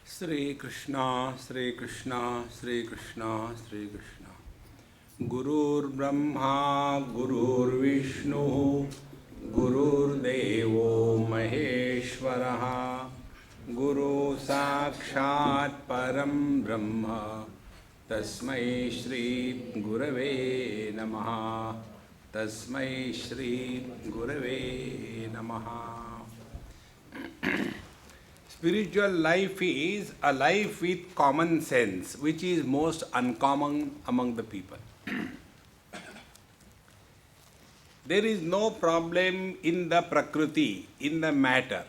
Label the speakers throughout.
Speaker 1: Sri Krishna, Sri Krishna, Sri Krishna, Sri Krishna. Gurur Brahma, Gurur Vishnu, Gurur Devo Maheshwaraha, Guru Sakshat Param Brahma, Tasmai Shri Gurave Namaha, Tasmai Shri Gurave Namaha. Spiritual life is a life with common sense, which is most uncommon among the people. There is no problem in the prakriti, in the matter.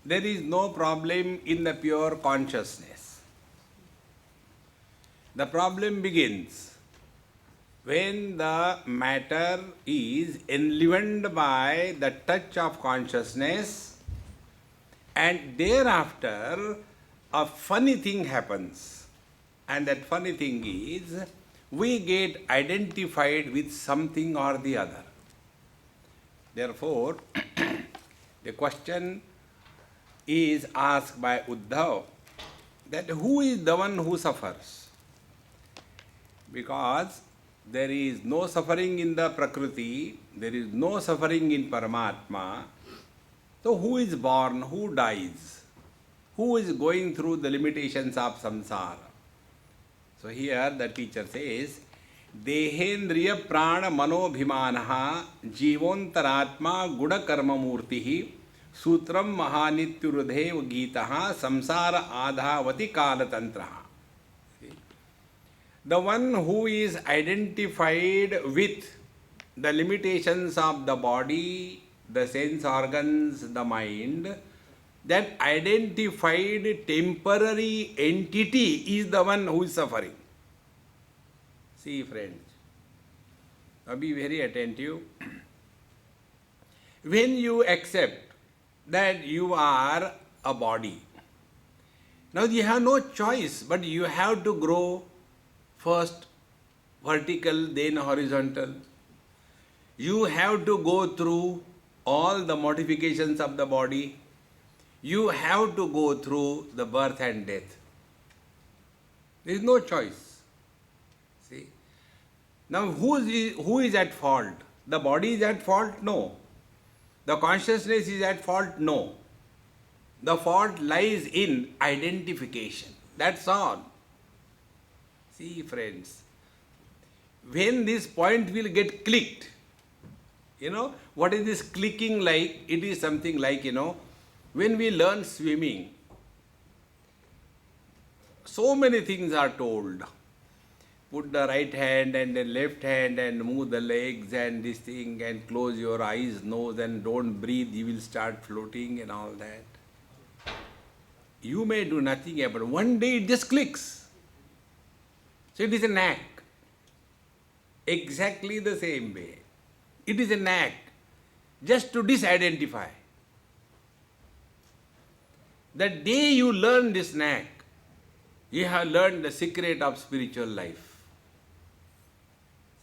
Speaker 1: There is no problem in the pure consciousness. The problem begins when the matter is enlivened by the touch of consciousness, and thereafter a funny thing happens. And that funny thing is we get identified with something or the other. Therefore, the question is asked by Uddhav that who is the one who suffers? Because there is no suffering in the Prakriti, there is no suffering in Paramatma. So who is born, who dies, who is going through the limitations of samsara? So here the teacher says, Dehendriya prana manobhimanaha jivontaratma guda karma murtihi sutram mahanityurudhev gitaha samsara adhavati kalatantraha. The one who is identified with the limitations of the body, the sense organs, the mind, that identified temporary entity is the one who is suffering. See, friends, now be very attentive. When you accept that you are a body, now you have no choice, but you have to grow first vertical, then horizontal. You have to go through all the modifications of the body. You have to go through the birth and death. There is no choice. See? Now who is at fault? The body is at fault? No. The consciousness is at fault? No. The fault lies in identification. That's all. See, friends, when this point will get clicked, what is this clicking like? It is something like, when we learn swimming, so many things are told. Put the right hand and the left hand and move the legs and this thing and close your eyes, nose and don't breathe, you will start floating and all that. You may do nothing, but one day it just clicks. So it is a knack. Exactly the same way. It is a knack just to disidentify. The day you learn this knack, you have learned the secret of spiritual life.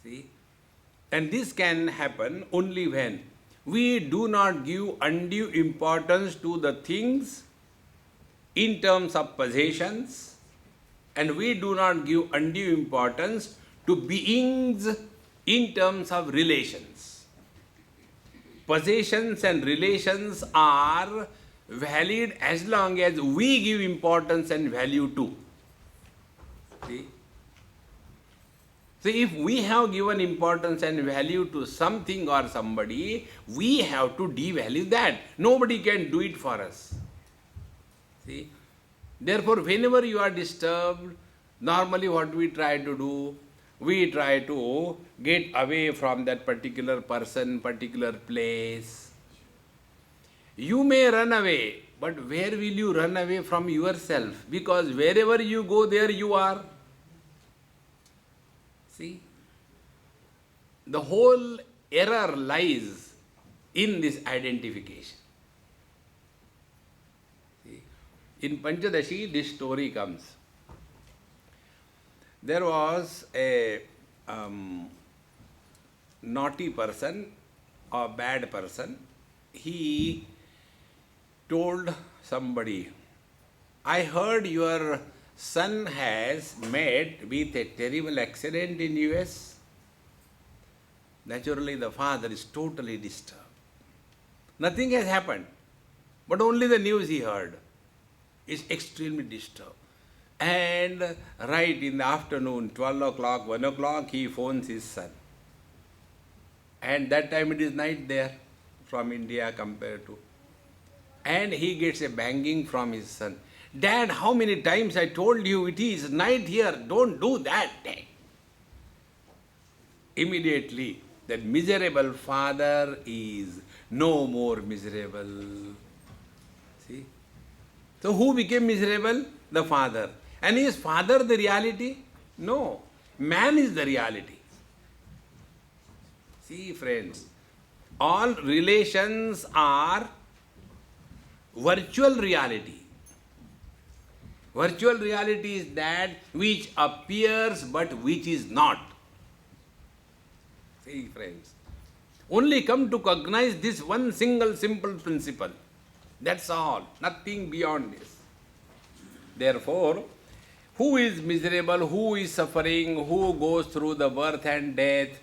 Speaker 1: See? And this can happen only when we do not give undue importance to the things in terms of possessions, and we do not give undue importance to beings in terms of relations. Possessions and relations are valid as long as we give importance and value to. See? So if we have given importance and value to something or somebody, we have to devalue that. Nobody can do it for us. See? Therefore, whenever you are disturbed, normally what we try to do, we try to get away from that particular person, particular place. You may run away, but where will you run away from yourself? Because wherever you go, there you are. See? The whole error lies in this identification. See? In Panchadashi, this story comes. There was a naughty person, a bad person. He told somebody I heard your son has met with a terrible accident in US. Naturally, the father is totally disturbed. Nothing has happened, but only the news he heard is extremely disturbed. And right in the afternoon, 12 o'clock, 1 o'clock, he phones his son. And that time it is night there from India compared to. And he gets a banging from his son. Dad, how many times I told you it is night here, don't do that. Dad. Immediately, that miserable father is no more miserable. See? So who became miserable? The father. And is father the reality? No. Man is the reality. See, friends, all relations are virtual reality. Virtual reality is that which appears but which is not. See, friends, only come to cognize this one single simple principle. That's all, nothing beyond this. Therefore, who is miserable, who is suffering, who goes through the birth and death,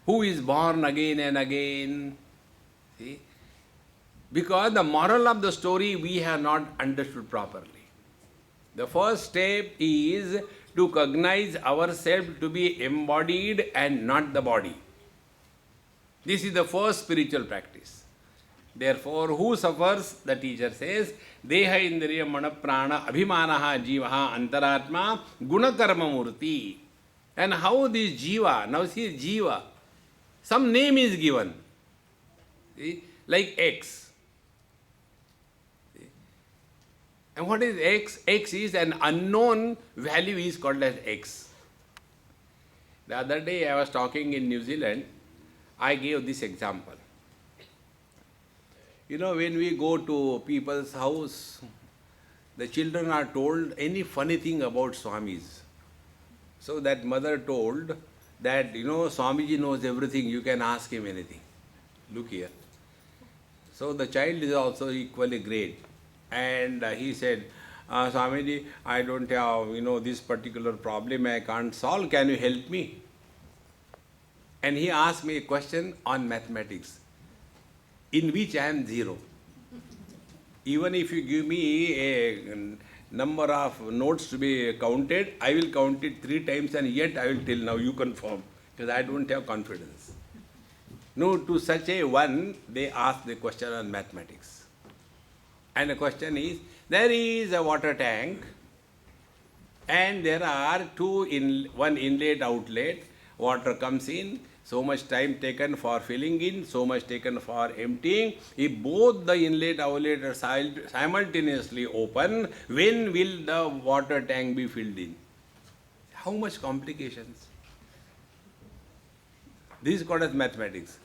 Speaker 1: who is born again and again? See? Because the moral of the story we have not understood properly. The first step is to cognize ourselves to be embodied and not the body. This is the first spiritual practice. Therefore, who suffers? The teacher says, Deha indriya mana prana abhimanaha jivaha antaratma gunakarma murti. And how this jiva, now see jiva, some name is given. See? Like X. See? And what is X? X is an unknown value is called as X. The other day I was talking in New Zealand, I gave this example. You know, when we go to people's house, the children are told any funny thing about Swamis. So that mother told that, Swamiji knows everything, you can ask him anything. Look here. So the child is also equally great. And he said, Swamiji, I don't have, this particular problem I can't solve, can you help me? And he asked me a question on mathematics, in which I am zero. Even if you give me a number of notes to be counted, I will count it 3 times and yet I will tell now you confirm, because I don't have confidence. No, to such a one, they ask the question on mathematics. And the question is, there is a water tank and there are one inlet outlet, water comes in, so much time taken for filling in, so much taken for emptying. If both the inlet outlet are simultaneously open, when will the water tank be filled in? How much complications? This is called as mathematics.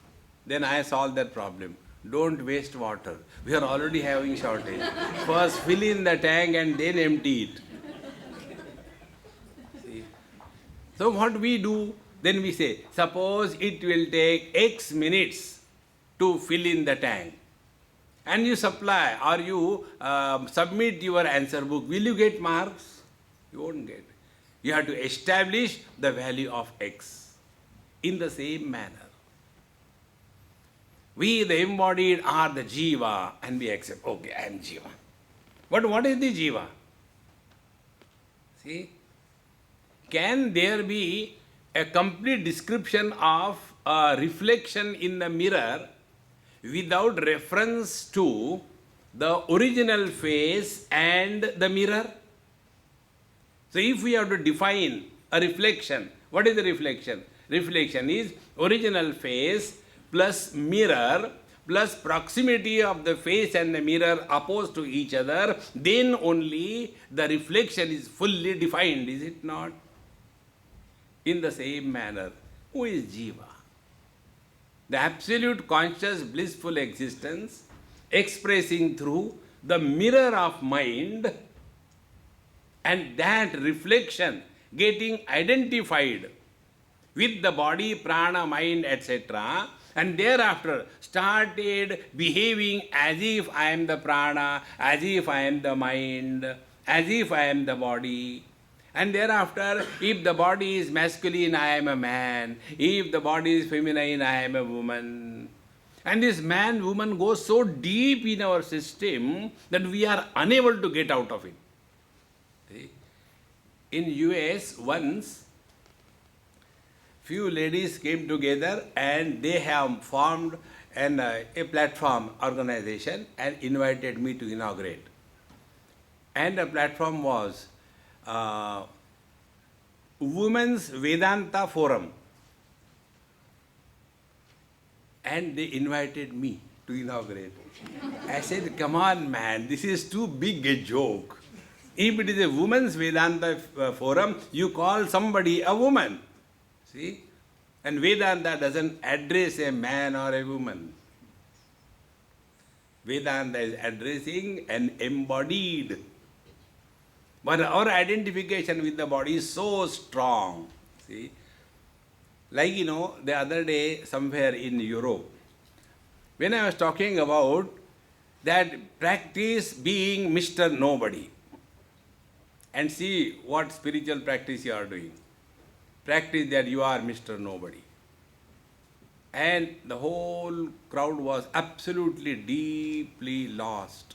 Speaker 1: Then I solved that problem. Don't waste water. We are already having shortage. First fill in the tank and then empty it. See? So what we do? Then we say, suppose it will take X minutes to fill in the tank. And you supply or you submit your answer book. Will you get marks? You won't get. You have to establish the value of X in the same manner. We, the embodied, are the jiva and we accept, okay, I am jiva. But what is the jiva? See? Can there be a complete description of a reflection in the mirror without reference to the original face and the mirror? So if we have to define a reflection, what is the reflection? Reflection is original face plus mirror plus proximity of the face and the mirror opposed to each other, then only the reflection is fully defined, is it not? In the same manner, who is Jiva? The absolute conscious blissful existence expressing through the mirror of mind, and that reflection getting identified with the body, prana, mind, etc., and thereafter started behaving as if I am the prana, as if I am the mind, as if I am the body. And thereafter, if the body is masculine, I am a man. If the body is feminine, I am a woman. And this man, woman goes so deep in our system that we are unable to get out of it. See? In US, once, few ladies came together and they have formed a platform organization and invited me to inaugurate. And the platform was Women's Vedanta Forum. And they invited me to inaugurate. I said, come on man, this is too big a joke. If it is a Women's Vedanta Forum, you call somebody a woman. See? And Vedanta doesn't address a man or a woman. Vedanta is addressing an embodied. But our identification with the body is so strong. See? Like, the other day somewhere in Europe, when I was talking about that practice being Mr. Nobody, and see what spiritual practice you are doing. Practice that you are Mr. Nobody. And the whole crowd was absolutely deeply lost.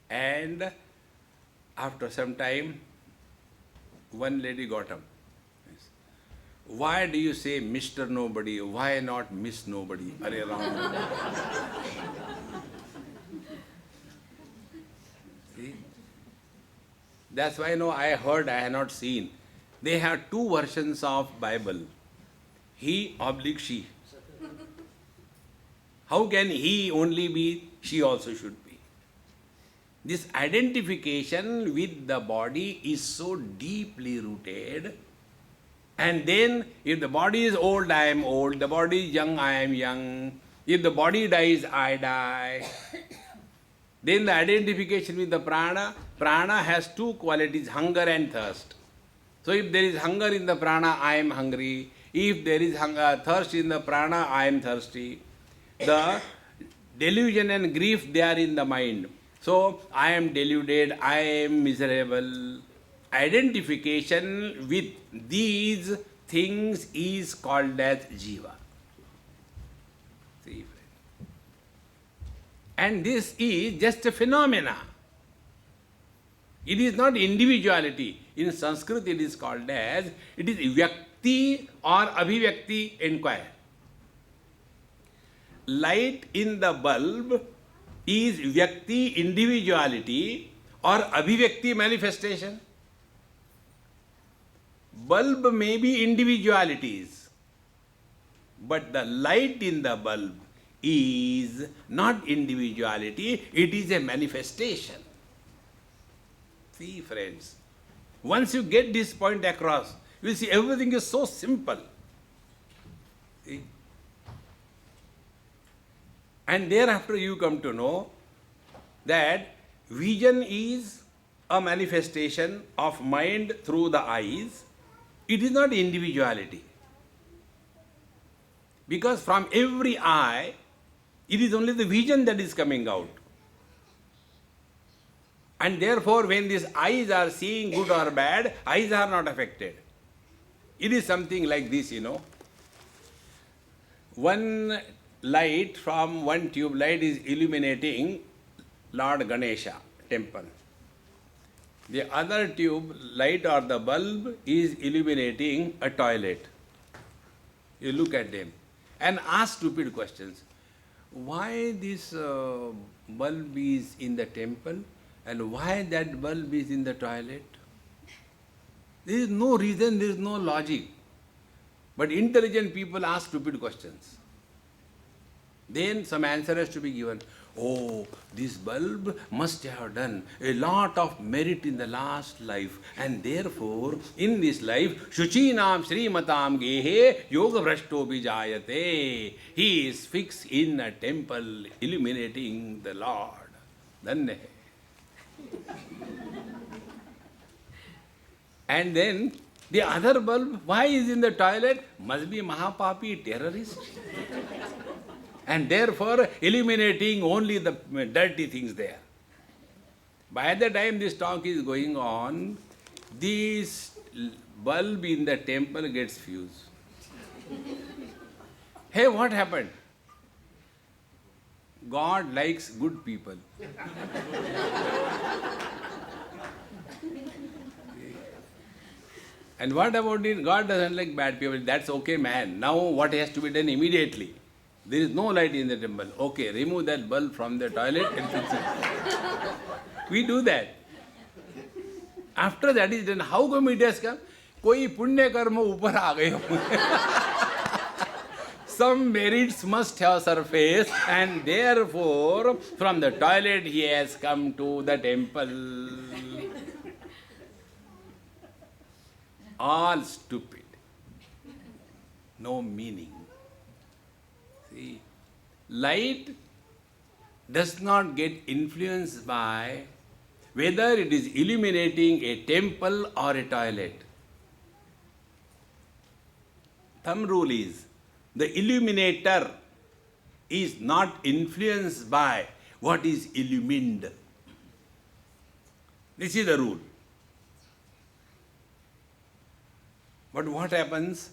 Speaker 1: And after some time, one lady got up. Why do you say Mr. Nobody? Why not Miss Nobody? Arey Ram. See? That's why I heard, I have not seen. They have two versions of Bible. He / she. How can he only be, she also should be? This identification with the body is so deeply rooted. And then, if the body is old, I am old. The body is young, I am young. If the body dies, I die. Then the identification with the prana. Prana has two qualities, hunger and thirst. So if there is hunger in the prana, I am hungry. If there is thirst in the prana, I am thirsty. The delusion and grief, they are in the mind. So, I am deluded, I am miserable. Identification with these things is called as jiva. See, and this is just a phenomena. It is not individuality. In Sanskrit it is called as, it is vyakti or abhivyakti inquiry. Light in the bulb is vyakti, individuality, or abhivyakti, manifestation. Bulb may be individualities, but the light in the bulb is not individuality, it is a manifestation. See, friends, once you get this point across, you will see everything is so simple. See? And thereafter you come to know that vision is a manifestation of mind through the eyes. It is not individuality. Because from every eye, it is only the vision that is coming out. And therefore, when these eyes are seeing good or bad, eyes are not affected. It is something like this, One light from one tube light is illuminating Lord Ganesha temple. The other tube light or the bulb is illuminating a toilet. You look at them and ask stupid questions. Why this bulb is in the temple and why that bulb is in the toilet? There is no reason, there is no logic. But intelligent people ask stupid questions. Then some answer has to be given. Oh, this bulb must have done a lot of merit in the last life, and therefore, in this life, Shuchinam Srimatam Gehe Yoga Vrashto Vijayate. He is fixed in a temple illuminating the Lord. Dhanne. And then the other bulb, why is in the toilet? Must be Mahapapi terrorist. and therefore eliminating only the dirty things there. By the time this talk is going on, this bulb in the temple gets fused. Hey, what happened? God likes good people. And what about it? God doesn't like bad people. That's okay, man. Now what has to be done immediately? There is no light in the temple. Okay, remove that bulb from the toilet and fix it. We do that. After that is done, how come it has come? Koi punya karma upar aa gaye. Some merits must have surfaced, and therefore from the toilet he has come to the temple. All stupid. No meaning. See, light does not get influenced by whether it is illuminating a temple or a toilet. Thumb rule is, the illuminator is not influenced by what is illumined. This is the rule. But what happens?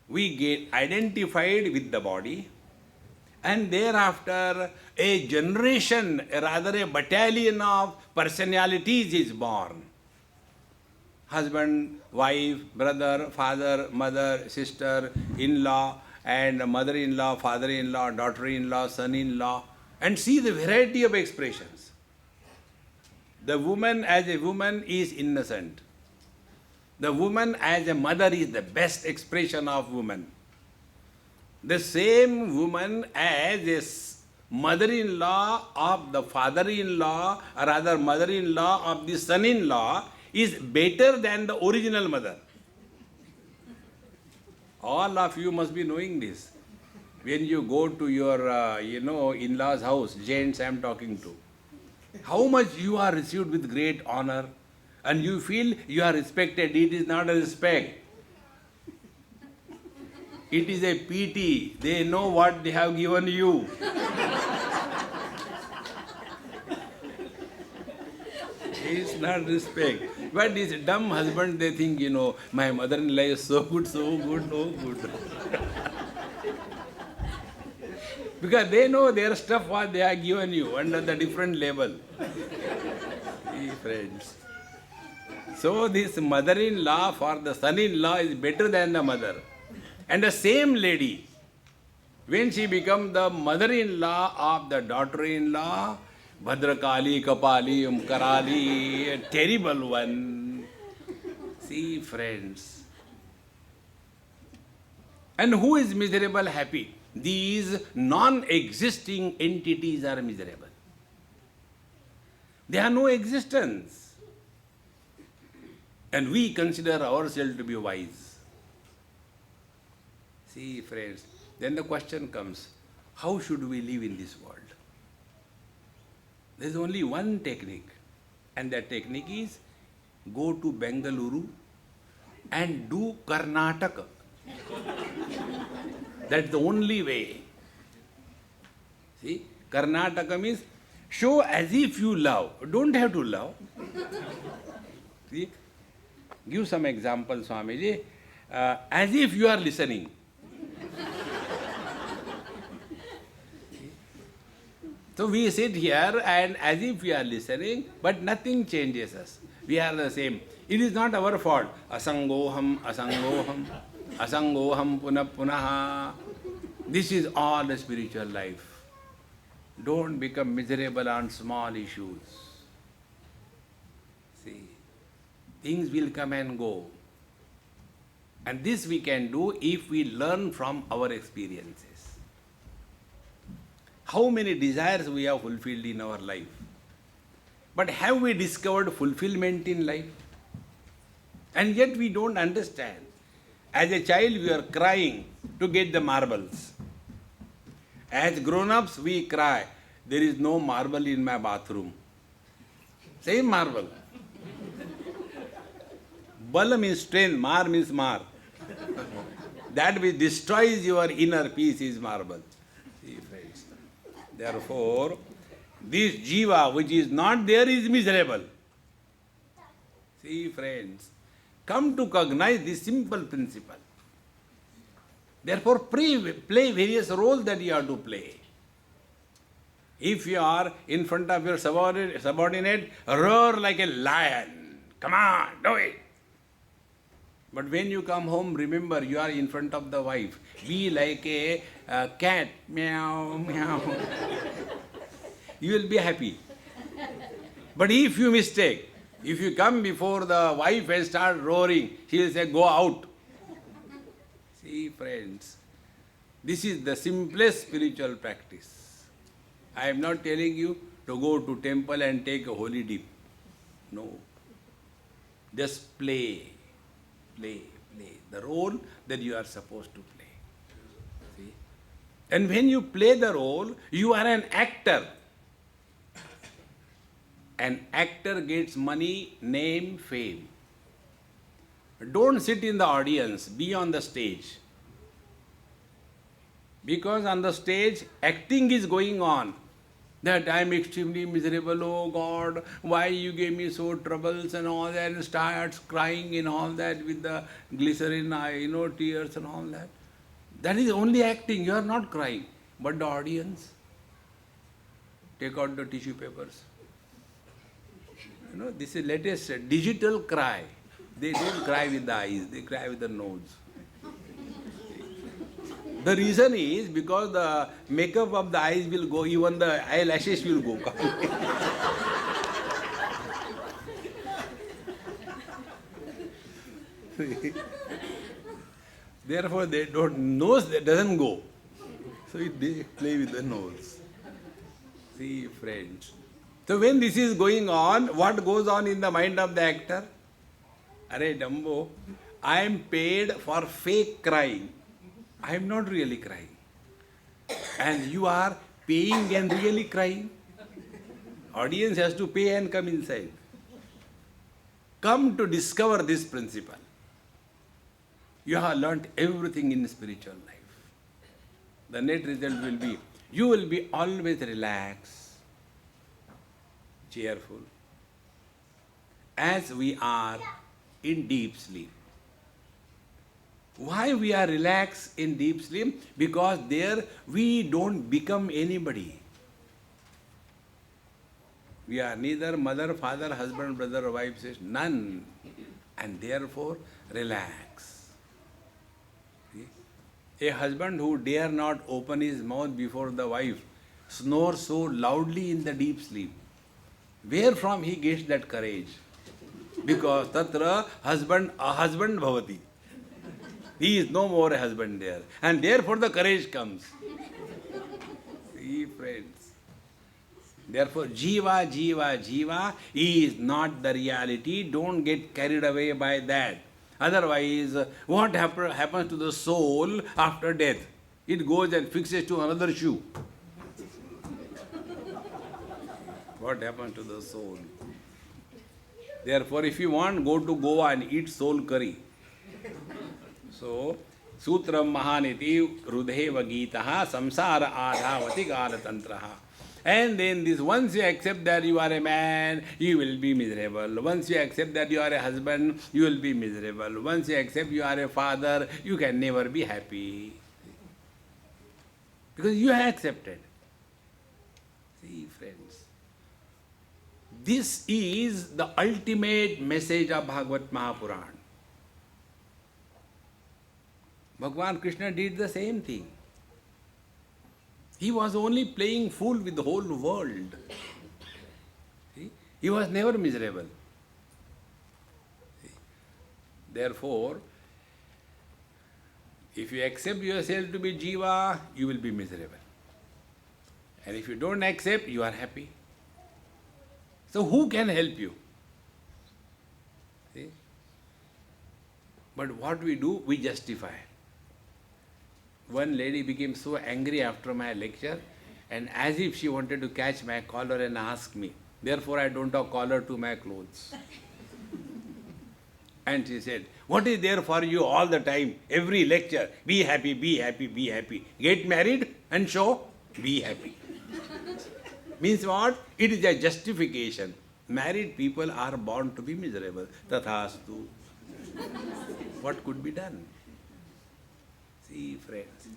Speaker 1: We get identified with the body, and thereafter a generation, rather a battalion of personalities is born. Husband, wife, brother, father, mother, sister, in-law, and mother-in-law, father-in-law, daughter-in-law, son-in-law, and see the variety of expressions. The woman as a woman is innocent. The woman as a mother is the best expression of woman. The same woman as a mother-in-law of the father-in-law, or rather mother-in-law of the son-in-law, is better than the original mother. All of you must be knowing this. When you go to your, in-laws' house, gents I am talking to, how much you are received with great honor, and you feel you are respected. It is not a respect. It is a pity. They know what they have given you. It's not respect. But this dumb husband, they think, my mother-in-law is so good, no good. Because they know their stuff what they have given you under the different label. See, friends. So this mother-in-law for the son-in-law is better than the mother. And the same lady, when she becomes the mother-in-law of the daughter-in-law, Bhadrakali, Kapali, Karali, a terrible one. See, friends. And who is miserable, happy? These non-existing entities are miserable. They have no existence. And we consider ourselves to be wise. See, friends, then the question comes, how should we live in this world? There is only one technique, and that technique is go to Bengaluru and do Karnataka. That's the only way. See, Karnataka means show as if you love. Don't have to love. See, give some example, Swamiji. As if you are listening. So we sit here and as if we are listening, but nothing changes us. We are the same. It is not our fault. Asangoham, asangoham, asangoham punah punaha. This is all the spiritual life. Don't become miserable on small issues. See, things will come and go. And this we can do if we learn from our experiences. How many desires we have fulfilled in our life? But have we discovered fulfillment in life? And yet we don't understand. As a child we are crying to get the marbles. As grown-ups we cry, there is no marble in my bathroom. Same marble. Bala means strength, mar means mar. That which destroys your inner peace is marble. See, Therefore, this jiva which is not there is miserable. See, friends, come to cognize this simple principle. Therefore, play various roles that you have to play. If you are in front of your subordinate, roar like a lion. Come on, do it. But when you come home, remember you are in front of the wife. Be like a cat. Meow, meow. You will be happy. But if you mistake, if you come before the wife and start roaring, she will say, go out. See, friends, this is the simplest spiritual practice. I am not telling you to go to temple and take a holy dip. No. Just play the role that you are supposed to play. See? And when you play the role, you are an actor. An actor gets money, name, fame. Don't sit in the audience, be on the stage. Because on the stage, acting is going on. That I am extremely miserable, oh God, why you gave me so troubles and all that, and starts crying and all that with the glycerin, tears and all that. That is only acting, you are not crying. But the audience, take out the tissue papers. This is latest digital cry. They don't cry with the eyes, they cry with the nose. The reason is because the makeup of the eyes will go, even the eyelashes will go. Therefore, they don't, nose that doesn't go. So they play with the nose. See, friends. So when this is going on, what goes on in the mind of the actor? Arey Dumbo, I am paid for fake crying. I am not really crying. And you are paying and really crying. Audience has to pay and come inside. Come to discover this principle. You have learnt everything in spiritual life. The net result will be, you will be always relaxed, cheerful, as we are in deep sleep. Why we are relaxed in deep sleep? Because there we don't become anybody. We are neither mother, father, husband, brother, wife, sister, none. And therefore, relax. See? A husband who dare not open his mouth before the wife snores so loudly in the deep sleep. Where from he gets that courage? Because tatra husband ahusband bhavati. He is no more a husband there. And therefore the courage comes. See, friends. Therefore, jiva, jiva, jiva is not the reality. Don't get carried away by that. Otherwise, what happens to the soul after death? It goes and fixes to another shoe. What happens to the soul? Therefore, if you want, go to Goa and eat soul curry. So, Sutram Mahaniti Rudheva Gitaha Samsara Adhavati Galatantraha. And then this, once you accept that you are a man, you will be miserable. Once you accept that you are a husband, you will be miserable. Once you accept you are a father, you can never be happy. Because you have accepted. See, friends. This is the ultimate message of Bhagavad Mahapuran. Bhagavan Krishna did the same thing. He was only playing fool with the whole world. See? He was never miserable. See? Therefore, if you accept yourself to be jiva, you will be miserable. And if you don't accept, you are happy. So who can help you? See? But what we do, we justify. One lady became so angry after my lecture, and as if she wanted to catch my collar and ask me. Therefore, I don't have collar to my clothes. And she said, what is there for you all the time? Every lecture, be happy, be happy, be happy. Get married and show, be happy. Means what? It is a justification. Married people are born to be miserable. Tathastu. What could be done? See, friends.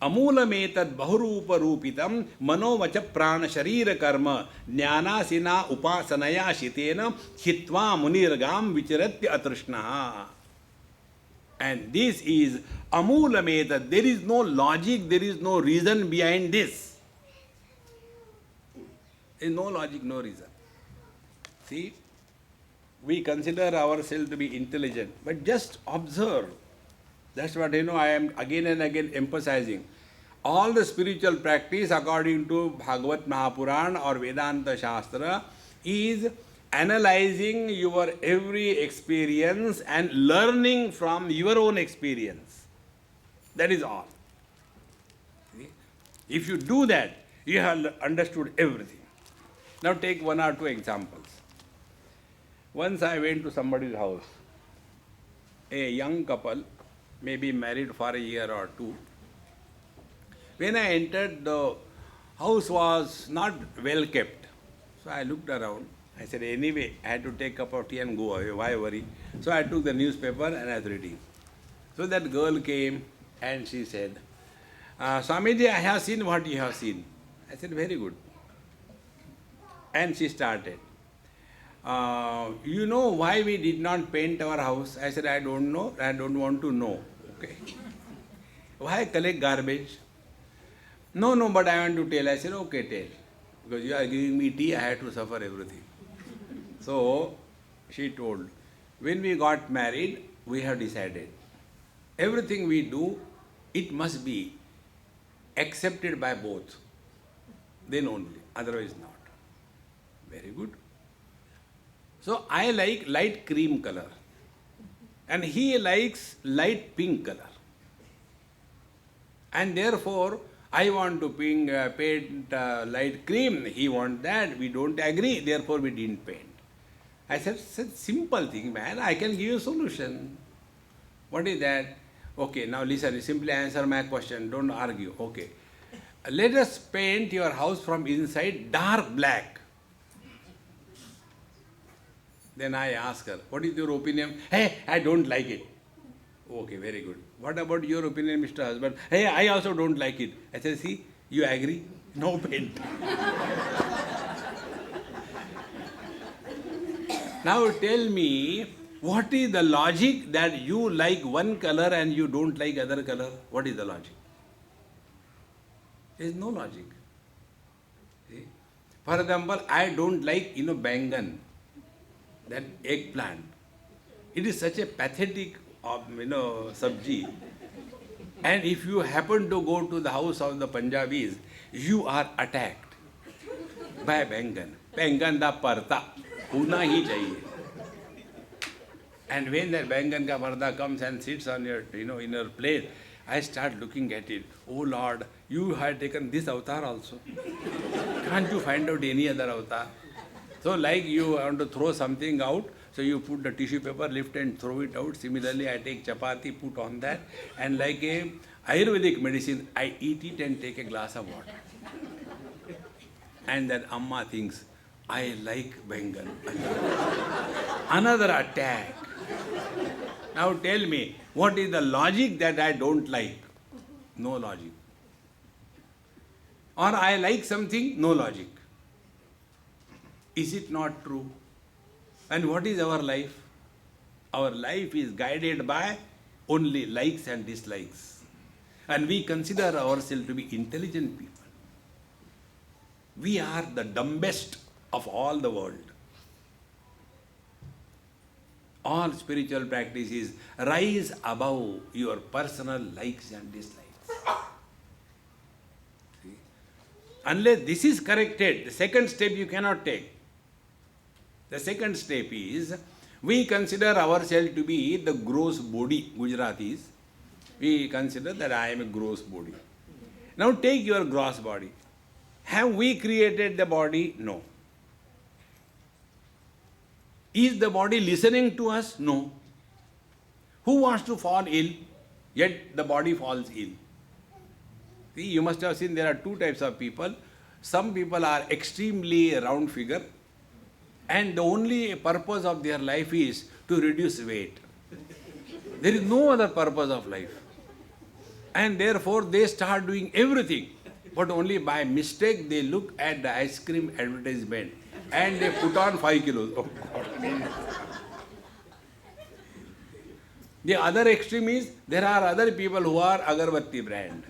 Speaker 1: Amulametad bahurupa rupitam manovacha prana sharira karma jnanasina upasanaya shitena hitva munirgam vicharatya atrishnaha. And this is amulametad. There is no logic, there is no reason behind this. There is no logic, no reason. See, we consider ourselves to be intelligent, but just observe. That's what I am again and again emphasizing. All the spiritual practice according to Bhagavad Mahapuran or Vedanta Shastra is analyzing your every experience and learning from your own experience. That is all. See? If you do that, you have understood everything. Now take one or two examples. Once I went to somebody's house, a young couple, maybe married for a year or two. When I entered, the house was not well kept. So I looked around. I said, anyway, I had to take a cup of tea and go away. Why worry? So I took the newspaper and I was reading. So that girl came and she said, Swamiji, I have seen what you have seen. I said, very good. And she started. You know why we did not paint our house? I said, I don't know. I don't want to know. Okay. Why collect garbage? No, but I want to tell. I said, okay, tell. Because you are giving me tea, I had to suffer everything. So, she told, when we got married, we have decided, everything we do, it must be accepted by both. Then only, otherwise not. Very good. So, I like light cream color. And he likes light pink color. And therefore, I want to paint light cream. He wants that. We don't agree. Therefore, we didn't paint. I said, simple thing, man. I can give you a solution. What is that? Okay, now listen. Simply answer my question. Don't argue. Okay. Let us paint your house from inside dark black. Then I ask her, what is your opinion? Hey, I don't like it. Okay, very good. What about your opinion, Mr. Husband? Hey, I also don't like it. I said, see, you agree? No paint. Now tell me, what is the logic that you like one color and you don't like other color? What is the logic? There is no logic. See? For example, I don't like, bangan, that eggplant. It is such a pathetic sabji. And if you happen to go to the house of the Punjabis, you are attacked by bangan. Bangan da parta. Hona hi chahiye. And when that bangan ka parda comes and sits on your, in your plate, I start looking at it. Oh Lord, you have taken this avatar also. Can't you find out any other avatar? So like you want to throw something out, so you put the tissue paper, lift and throw it out. Similarly, I take chapati, put on that, and like a Ayurvedic medicine, I eat it and take a glass of water. And then Amma thinks, I like bangan. Another attack. Now tell me, what is the logic that I don't like? No logic. Or I like something, no logic. Is it not true? And what is our life? Our life is guided by only likes and dislikes. And we consider ourselves to be intelligent people. We are the dumbest of all the world. All spiritual practices rise above your personal likes and dislikes. See? Unless this is corrected, the second step you cannot take. The second step is, we consider ourselves to be the gross body, Gujaratis. We consider that I am a gross body. Now take your gross body. Have we created the body? No. Is the body listening to us? No. Who wants to fall ill? Yet the body falls ill. See, you must have seen there are two types of people. Some people are extremely round figure and the only purpose of their life is to reduce weight. There is no other purpose of life. And therefore they start doing everything. But only by mistake they look at the ice cream advertisement and they put on 5 kilos. Oh God. The other extreme is there are other people who are Agarbatti brand.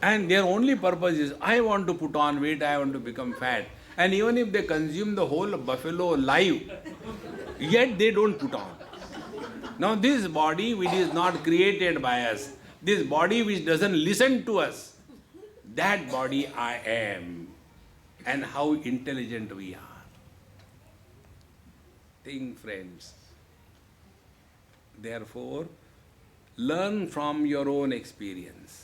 Speaker 1: And their only purpose is, I want to put on weight, I want to become fat. And even if they consume the whole buffalo live, yet they don't put on. Now this body which is not created by us, this body which doesn't listen to us, that body I am. And how intelligent we are. Think, friends. Therefore, learn from your own experience.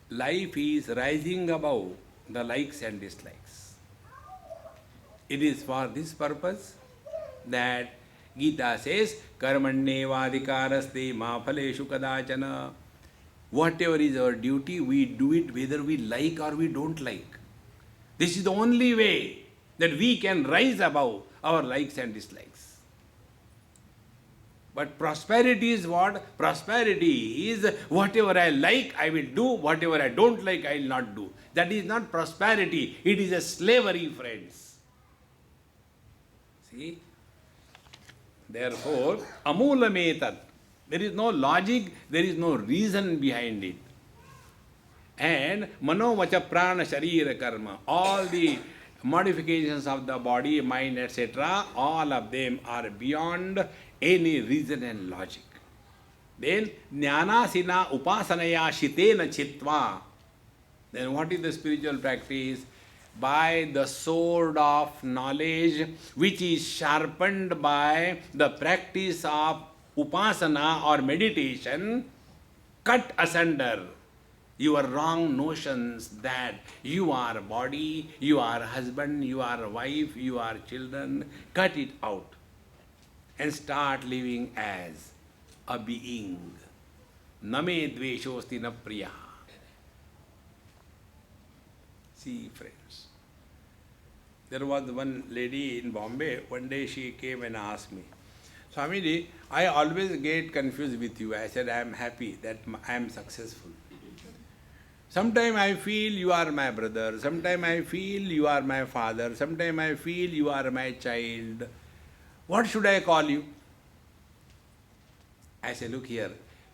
Speaker 1: Life is rising above the likes and dislikes. It is for this purpose that Gita says, Karmanyevadhikaraste ma phaleshu kadachana. Whatever is our duty, we do it whether we like or we don't like. This is the only way that we can rise above our likes and dislikes. But prosperity is what? Prosperity is whatever I like, I will do. Whatever I don't like, I will not do. That is not prosperity. It is a slavery, friends. See? Therefore, amulametat. There is no logic, there is no reason behind it. And mano vacha prana sharira karma. All the modifications of the body, mind, etc., all of them are beyond any reason and logic. Then jnanasina upasanaya shitena chitva. Then what is the spiritual practice? By the sword of knowledge which is sharpened by the practice of Upasana or meditation, cut asunder your wrong notions that you are body, you are husband, you are wife, you are children. Cut it out and start living as a being. Name dveshosti na priya. See, friends, there was one lady in Bombay. One day she came and asked me, Swamiji, I always get confused with you. I said, I am happy that I am successful. Sometimes I feel you are my brother. Sometimes I feel you are my father. Sometimes I feel you are my child. What should I call you? I say, look here.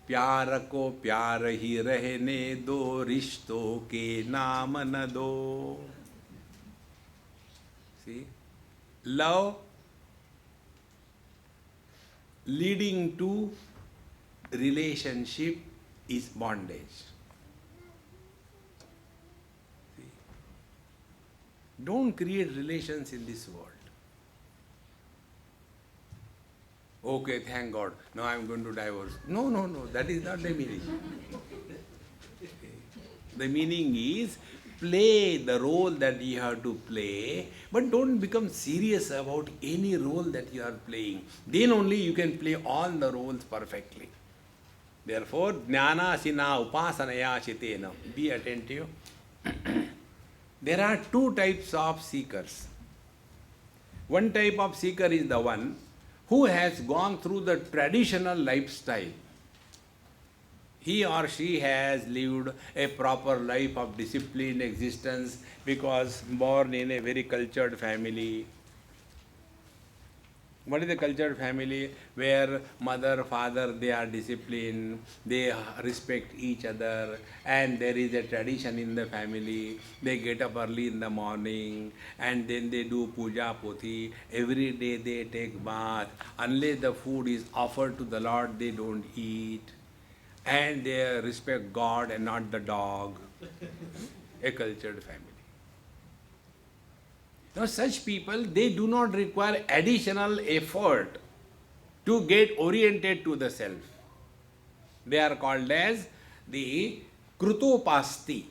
Speaker 1: प्यार को प्यार ही रहने दो, रिश्तों के नाम न दो. See? Love leading to relationship is bondage. See? Don't create relations in this world. Okay, thank God, now I am going to divorce. No, that is not the meaning. The meaning is play the role that you have to play, but don't become serious about any role that you are playing. Then only you can play all the roles perfectly. Therefore, jnana sina upasanaya chitena. Be attentive. There are two types of seekers. One type of seeker is the one who has gone through the traditional lifestyle. He or she has lived a proper life of disciplined existence because born in a very cultured family. What is the cultured family? Where mother, father, they are disciplined, they respect each other, and there is a tradition in the family. They get up early in the morning and then they do puja poti. Every day they take bath. Unless the food is offered to the Lord, they don't eat. And they respect God and not the dog. A cultured family. Now such people, they do not require additional effort to get oriented to the self. They are called as the krutopasti.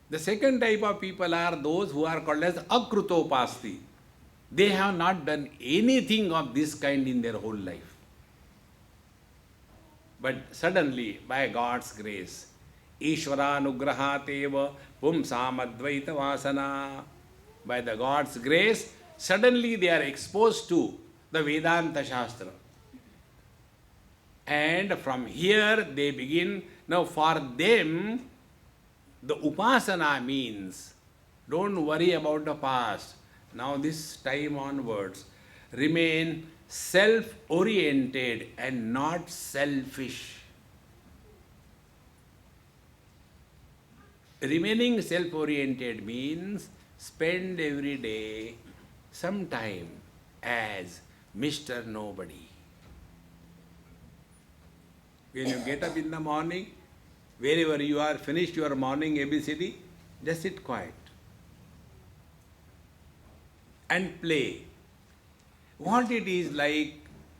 Speaker 1: The second type of people are those who are called as akrutopasti. They have not done anything of this kind in their whole life. But suddenly, by God's grace, Ishvaranugrahateva Pumsam Advaita Vasana. By the God's grace, suddenly they are exposed to the Vedanta Shastra. And from here they begin. Now for them, the Upasana means, don't worry about the past. Now this time onwards, remain self-oriented and not selfish. Remaining self-oriented means spend every day some time as Mr. Nobody. When you get up in the morning, wherever you are, finished your morning ABCD, just sit quiet and play. What it is like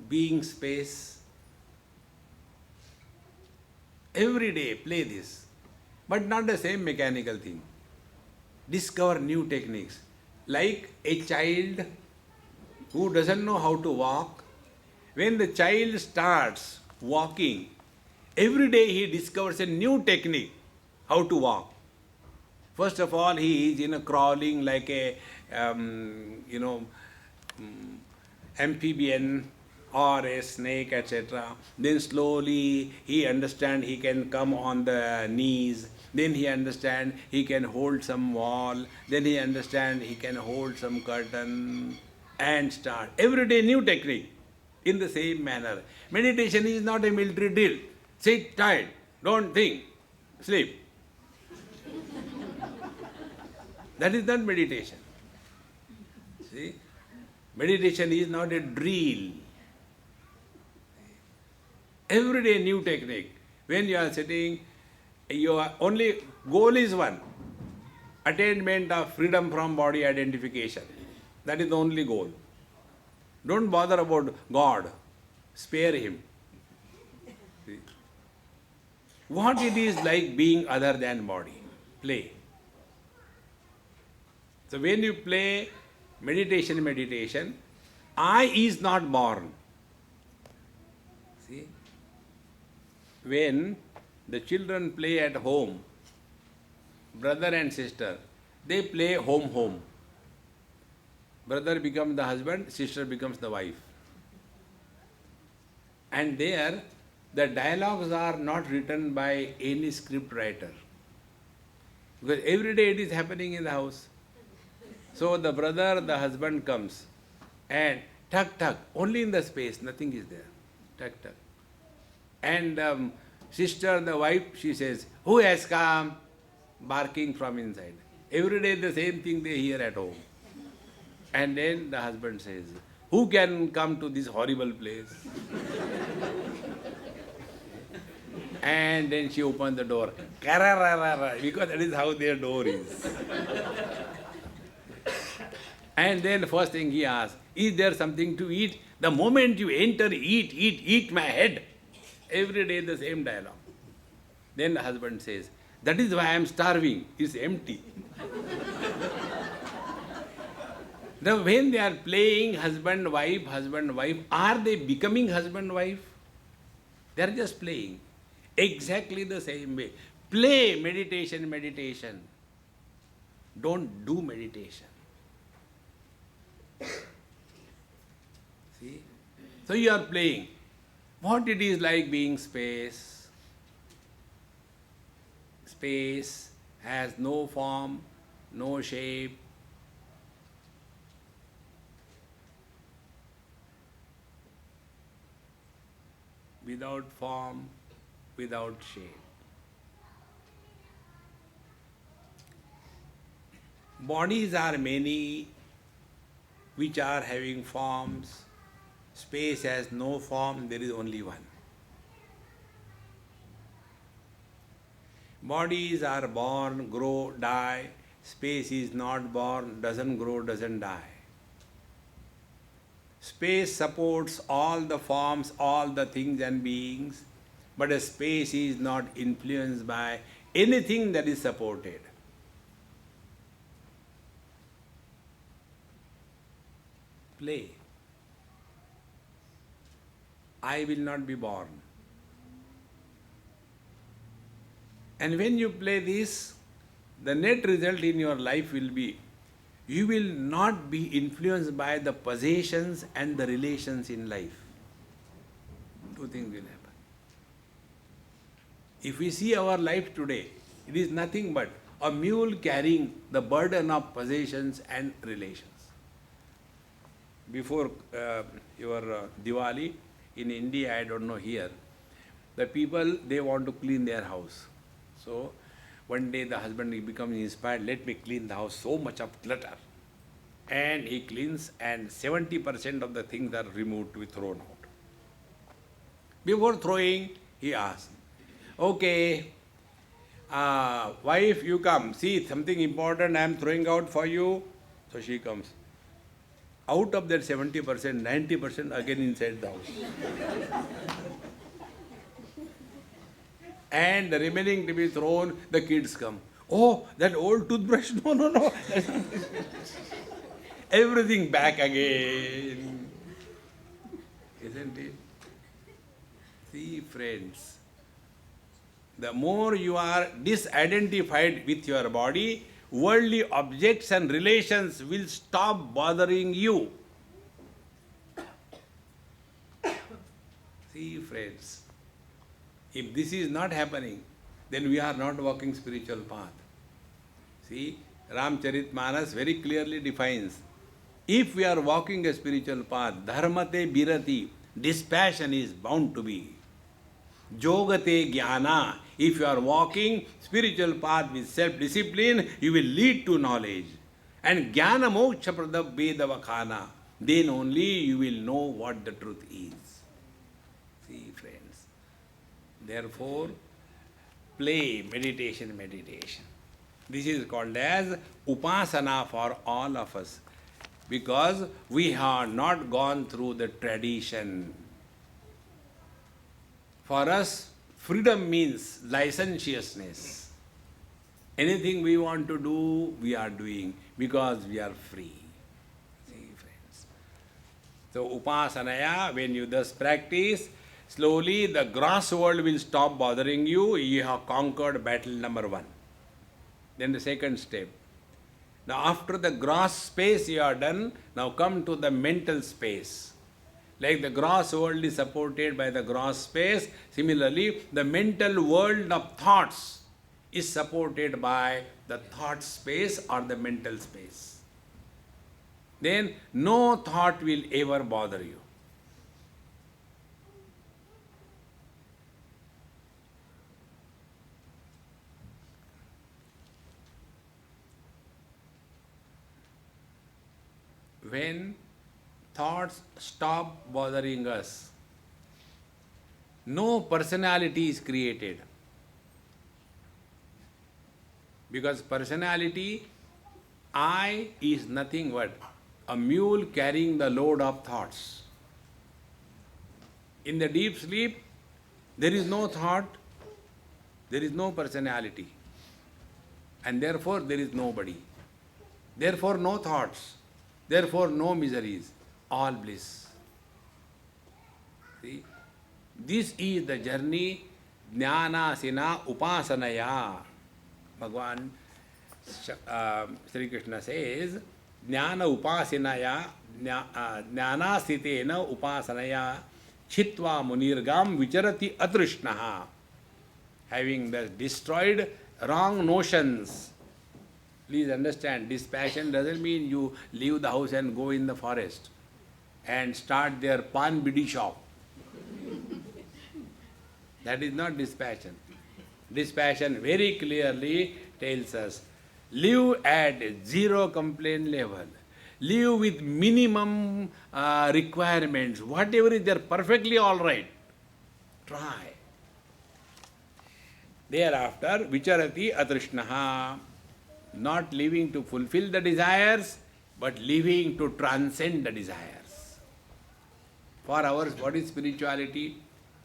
Speaker 1: being space. Every day play this, but not the same mechanical thing. Discover new techniques. Like a child who doesn't know how to walk, when the child starts walking, every day he discovers a new technique how to walk. First of all, he is crawling like a amphibian or a snake, etc. Then slowly he understands he can come on the knees. Then he understands he can hold some wall. Then he understands he can hold some curtain and start. Every day new technique in the same manner. Meditation is not a military drill. Sit tight, don't think, sleep. That is not meditation. See? Meditation is not a drill. Every day new technique. When you are sitting, your only goal is one. Attainment of freedom from body identification. That is the only goal. Don't bother about God. Spare him. See? What it is like being other than body. Play. So when you play meditation, I is not born. See? When the children play at home, brother and sister, they play home. Brother becomes the husband, sister becomes the wife. And there, the dialogues are not written by any script writer. Because every day it is happening in the house. So the brother, the husband comes and tuck, only in the space, nothing is there. Tuck. And sister, the wife, she says, who has come? Barking from inside. Every day the same thing they hear at home. And then the husband says, who can come to this horrible place? And then she opens the door. Because that is how their door is. And then the first thing he asks, is there something to eat? The moment you enter, eat my head. Every day the same dialogue. Then the husband says, that is why I am starving. It's empty. Now when they are playing husband-wife, are they becoming husband-wife? They are just playing. Exactly the same way. Play meditation. Don't do meditation. See? So you are playing. What it is like being space? Space has no form, no shape. Without form, without shape. Bodies are many which are having forms. Space has no form, there is only one. Bodies are born, grow, die. Space is not born, doesn't grow, doesn't die. Space supports all the forms, all the things and beings, but a space is not influenced by anything that is supported. Play. I will not be born. And when you play this, the net result in your life will be, you will not be influenced by the possessions and the relations in life. Two things will happen. If we see our life today, it is nothing but a mule carrying the burden of possessions and relations. Before your Diwali, in India, I don't know here, the people, they want to clean their house. So, one day the husband becomes inspired, let me clean the house, so much of clutter. And he cleans, and 70% of the things are removed to be thrown out. Before throwing, he asks, okay, wife, you come, see something important I am throwing out for you. So she comes. Out of that 70%, 90% again inside the house. And the remaining to be thrown, the kids come. Oh, that old toothbrush, no. Everything back again. Isn't it? See, friends, the more you are disidentified with your body, worldly objects and relations will stop bothering you. See, friends, if this is not happening, then we are not walking spiritual path. See, Ramcharitmanas very clearly defines, if we are walking a spiritual path, dharmate birati, dispassion is bound to be. Jogate jnana, if you are walking spiritual path with self-discipline, you will lead to knowledge. And jnana moksha pradab vedavakhana, then only you will know what the truth is. See, friends, therefore, play, meditation. This is called as Upasana for all of us, because we have not gone through the tradition. For us, freedom means licentiousness. Anything we want to do, we are doing because we are free. See, friends. So, Upasanaya, when you thus practice, slowly the gross world will stop bothering you. You have conquered battle number 1. Then the second step. Now, after the gross space you are done, now come to the mental space. Like the gross world is supported by the gross space, similarly, the mental world of thoughts is supported by the thought space or the mental space. Then no thought will ever bother you. When thoughts stop bothering us, no personality is created. Because personality, I, is nothing but a mule carrying the load of thoughts. In the deep sleep, there is no thought, there is no personality, and therefore there is nobody. Therefore no thoughts, therefore no miseries, all bliss. See? This is the journey Jnanasina Upasanaya. Bhagavan Sri Krishna says, Jnana Upasanaya, Jnanasitena Upasanaya, Chitva Munirgam Vicharati Atrishnaha. Having thus destroyed wrong notions. Please understand, dispassion doesn't mean you leave the house and go in the forest and start their pan bidi shop. That is not dispassion. Dispassion very clearly tells us, live at zero complaint level. Live with minimum requirements. Whatever is there, perfectly all right. Try. Thereafter, vicharati atrishnaha. Not living to fulfill the desires, but living to transcend the desires. For ours, what is spirituality?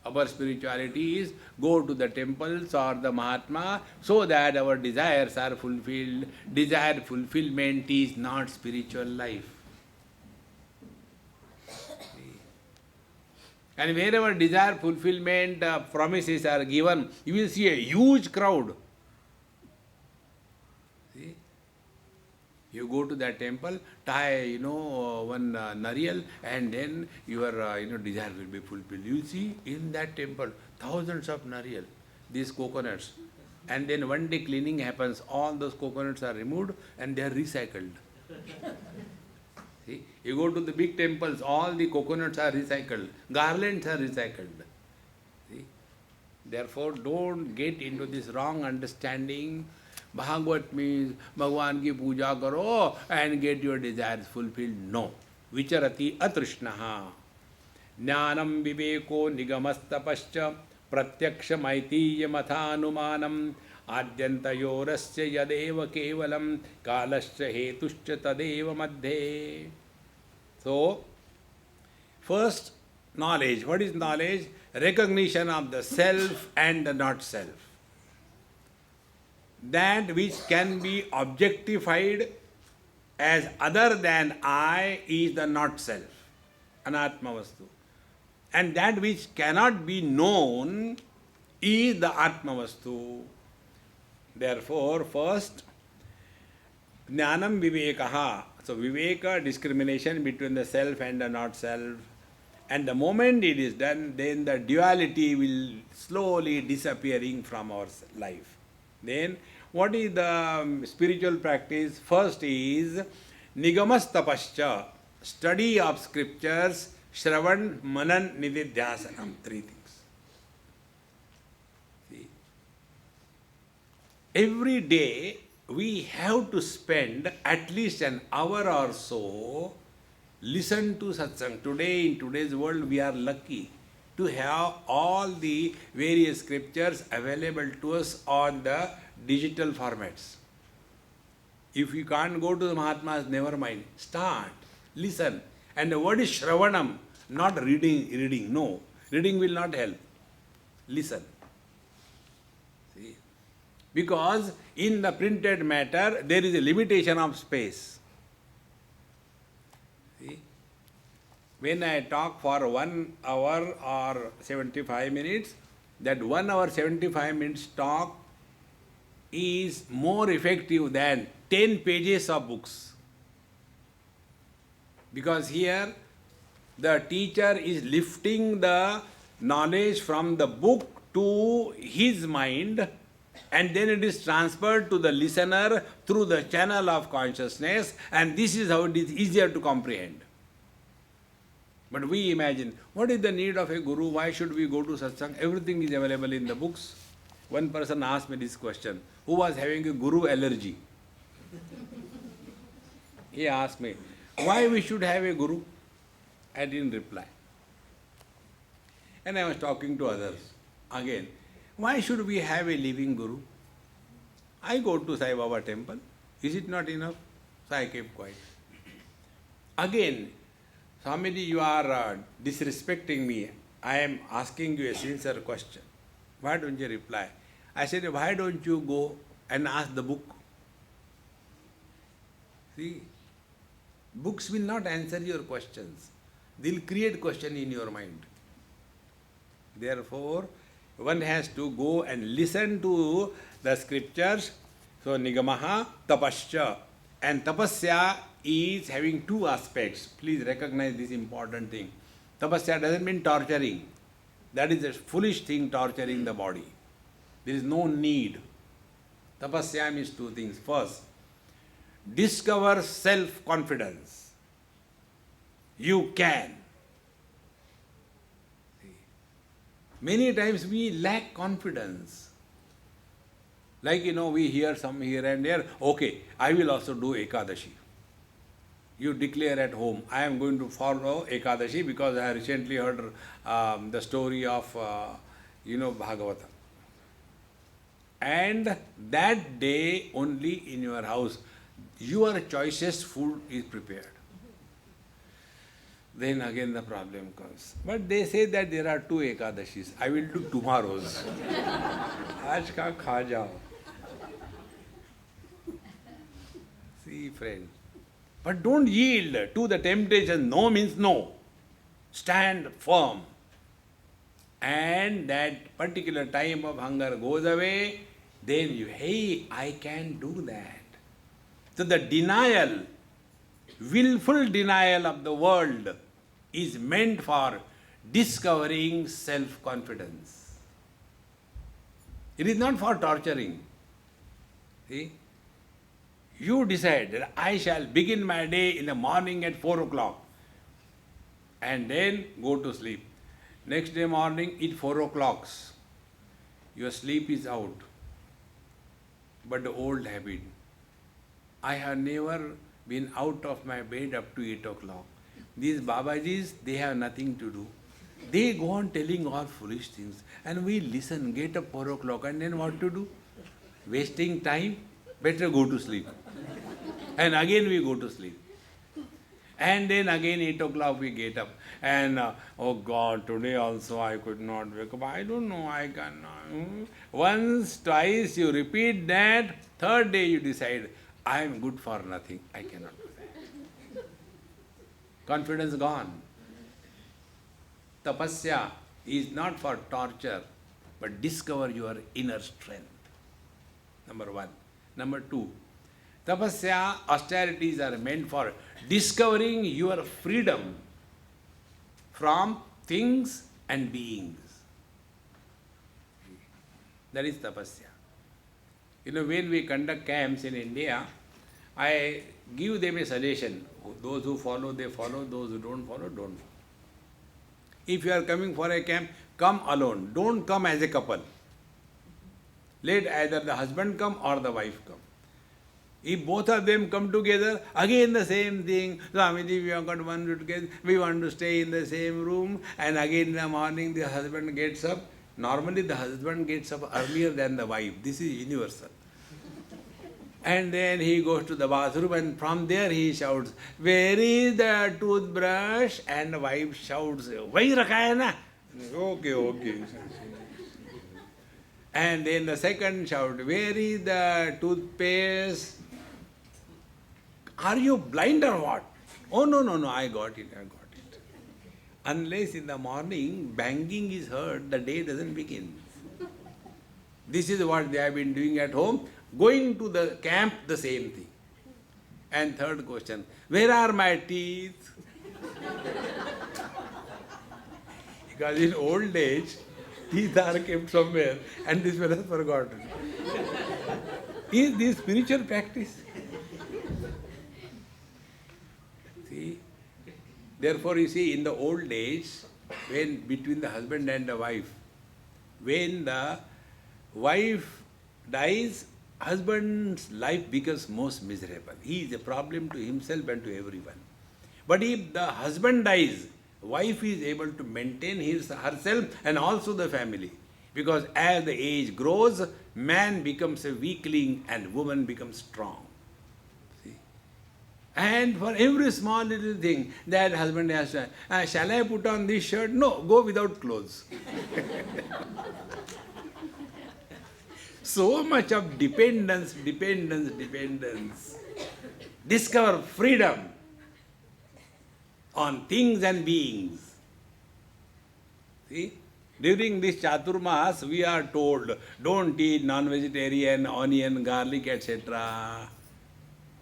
Speaker 1: Our spirituality is go to the temples or the Mahatma so that our desires are fulfilled. Desire fulfillment is not spiritual life. And wherever desire fulfillment promises are given, you will see a huge crowd. You go to that temple, tie, one nariyal, and then your, desire will be fulfilled. You see, in that temple, thousands of nariyal, these coconuts. And then one day cleaning happens, all those coconuts are removed and they are recycled. See, you go to the big temples, all the coconuts are recycled, garlands are recycled. See? Therefore, don't get into this wrong understanding. Bhagavat means Bhagwan ki puja karo and get your desires fulfilled. No. Vicharati atrishnaha. Jnanam viveko nigamastapascha pratyaksha maitiyya mathanumanam adyantayorasya yadeva kevalam kalasya hetuscha tadeva madhe. So, first, knowledge. What is knowledge? Recognition of the self and the not self. That which can be objectified as other than I is the not self, anatma vastu. And that which cannot be known is the atma vastu. Therefore, first, jnanam vivekaha. So, viveka, discrimination between the self and the not self. And the moment it is done, then the duality will slowly disappearing from our life. Then, what is the spiritual practice? First is nigamastapascha, study of scriptures, shravan, manan, nididhyasanam, 3 things. See? Every day we have to spend at least an hour or so listen to satsang. Today, in today's world, we are lucky to have all the various scriptures available to us on the digital formats. If you can't go to the Mahatmas, never mind. Start, listen. And the word is Shravanam, not reading. No, reading will not help. Listen. See? Because in the printed matter, there is a limitation of space. See? When I talk for 1 hour or 75 minutes, that 1 hour 75 minutes talk is more effective than 10 pages of books. Because here the teacher is lifting the knowledge from the book to his mind, and then it is transferred to the listener through the channel of consciousness, and this is how it is easier to comprehend. But we imagine, what is the need of a guru? Why should we go to satsang? Everything is available in the books. One person asked me this question, who was having a guru allergy. He asked me, why we should have a guru? I didn't reply. And I was talking to others. Again, why should we have a living guru? I go to Sai Baba temple. Is it not enough? So I kept quiet. Again, Swamiji, you are disrespecting me. I am asking you a sincere question. Why don't you reply? I said, why don't you go and ask the book? See, books will not answer your questions. They will create question in your mind. Therefore, one has to go and listen to the scriptures. So, nigamaha, tapasya. And tapasya is having 2 aspects. Please recognize this important thing. Tapasya doesn't mean torturing. That is a foolish thing, torturing the body. There is no need. Tapasya means 2 things. First, discover self-confidence. You can. Many times we lack confidence. Like, we hear some here and there, okay, I will also do Ekadashi. You declare at home, I am going to follow Ekadashi because I recently heard the story of, Bhagavatam. And that day only in your house, your choicest food is prepared. Then again the problem comes. But they say that there are 2 Ekadashis. I will do tomorrow's. Aaj ka kha jao. See, friend. But don't yield to the temptation. No means no. Stand firm. And that particular time of hunger goes away. Then you, hey, I can do that. So the denial, willful denial of the world is meant for discovering self-confidence. It is not for torturing. See? You decide that I shall begin my day in the morning at 4 o'clock and then go to sleep. Next day morning, eat 4 o'clock. Your sleep is out. But the old habit. I have never been out of my bed up to 8 o'clock. These Babajis, they have nothing to do. They go on telling all foolish things. And we listen, get up 4 o'clock, and then what to do? Wasting time? Better go to sleep. And again we go to sleep. And then again 8 o'clock we get up. And oh God, today also I could not wake up. I don't know, I cannot. Once, twice you repeat that. Third day you decide, I am good for nothing. I cannot do that. Confidence gone. Tapasya is not for torture, but discover your inner strength. Number one. Number two, tapasya, austerities are meant for discovering your freedom from things and beings. That is tapasya. When we conduct camps in India, I give them a suggestion. Those who follow, they follow. Those who don't follow, don't follow. If you are coming for a camp, come alone. Don't come as a couple. Let either the husband come or the wife come. If both of them come together, again the same thing. Swamiji, we have got one suitcase, we want to stay in the same room, and again in the morning the husband gets up. Normally the husband gets up earlier than the wife. This is universal. And then he goes to the bathroom, and from there he shouts, where is the toothbrush? And the wife shouts, Vahi rakha hai na? Okay. And then the second shout, where is the toothpaste? Are you blind or what? Oh, no, I got it. Unless in the morning banging is heard, the day doesn't begin. This is what they have been doing at home. Going to the camp, the same thing. And third question, where are my teeth? Because in old age, teeth are kept somewhere and this fellow has forgotten. Is this spiritual practice? See? Therefore, you see, in the old age, when between the husband and the wife, when the wife dies, husband's life becomes most miserable. He is a problem to himself and to everyone. But if the husband dies, wife is able to maintain herself and also the family. Because as the age grows, man becomes a weakling and woman becomes strong. And for every small little thing, that husband has to, shall I put on this shirt? No, go without clothes. So much of dependence. Discover freedom on things and beings. See? During this Chaturmas, we are told, don't eat non-vegetarian, onion, garlic, etc.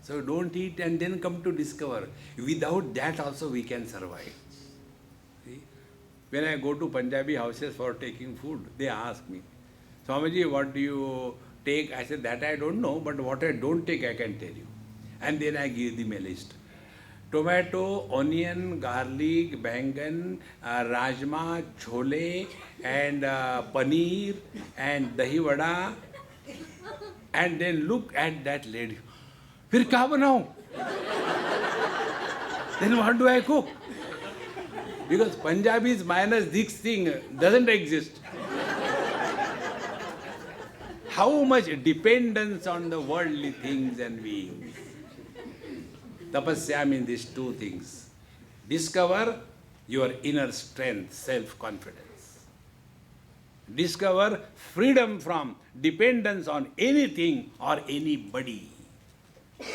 Speaker 1: So don't eat and then come to discover. Without that also we can survive. See? When I go to Punjabi houses for taking food, they ask me, Swamiji, what do you take? I said, that I don't know, but what I don't take, I can tell you. And then I give them a list. Tomato, onion, garlic, bangan, rajma, chole, and paneer, and dahi vada. And then look at that lady. फिर क्या बनाऊं? Then what do I cook? Because Punjabis minus this thing doesn't exist. How much dependence on the worldly things and beings. Tapasya means these two things. Discover your inner strength, self-confidence. Discover freedom from dependence on anything or anybody.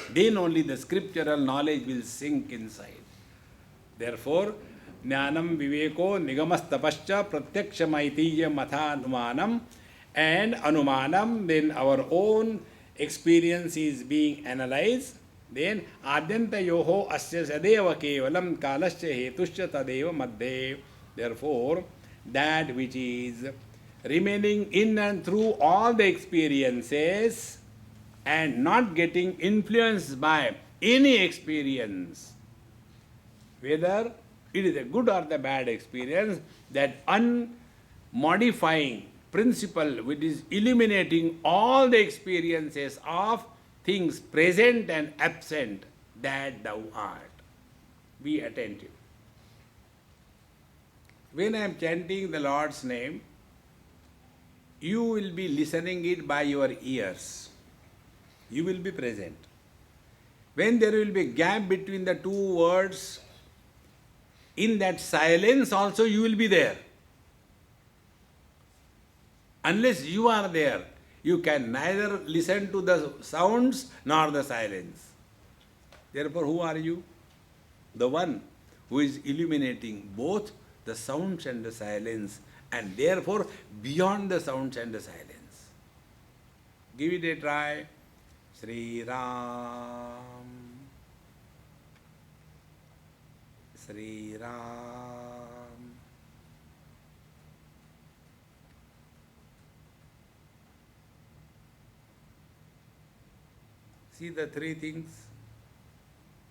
Speaker 1: Then only the scriptural knowledge will sink inside. Therefore, Jnanam Viveko Nigamastapascha Pratyakshamaitīya Mathanumanam, and Anumanam, when our own experience is being analyzed, Then adyanta yoho asya sadeva kevalam kalasya hetusya tadeva madhe. Therefore, that which is remaining in and through all the experiences and not getting influenced by any experience, whether it is a good or the bad experience, that unmodifying principle which is illuminating all the experiences of things present and absent, that thou art. Be attentive. When I am chanting the Lord's name, you will be listening it by your ears. You will be present. When there will be a gap between the two words, in that silence also you will be there. Unless you are there, you can neither listen to the sounds nor the silence. Therefore, who are you? The one who is illuminating both the sounds and the silence, and therefore beyond the sounds and the silence. Give it a try. Sri Ram. Sri Ram. See the three things: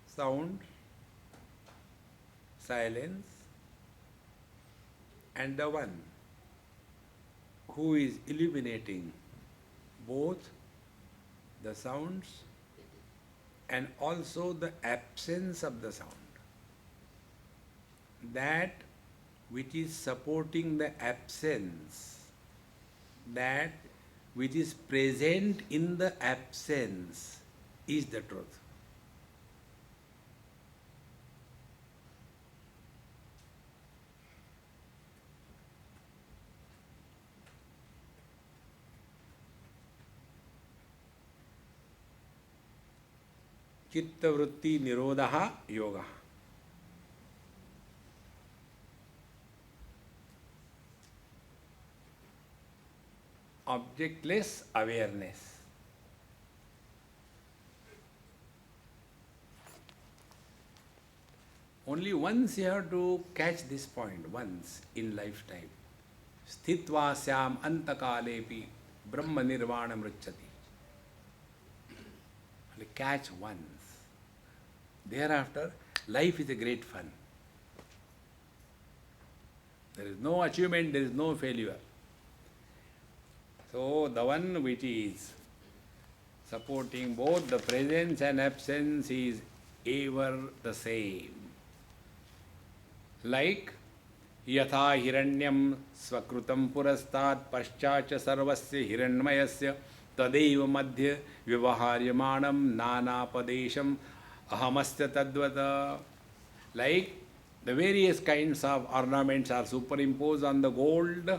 Speaker 1: sound, silence, and the one who is illuminating both the sounds and also the absence of the sound. That which is supporting the absence, that which is present in the absence, is the truth. Chitta vritti nirodha yoga. Objectless awareness. Only once you have to catch this point, once in lifetime. Sthitva syam antakalepi brahma nirvana mricchati. Only catch once. Thereafter, life is a great fun. There is no achievement, there is no failure. So, the one which is supporting both the presence and absence is ever the same. Like yatha hiranyam svakrutam purastat paschacha sarvasya hiranymayasya tadeva madhya vivaharyamanam nanapadesham ahamasya tadvata. Like the various kinds of ornaments are superimposed on the gold.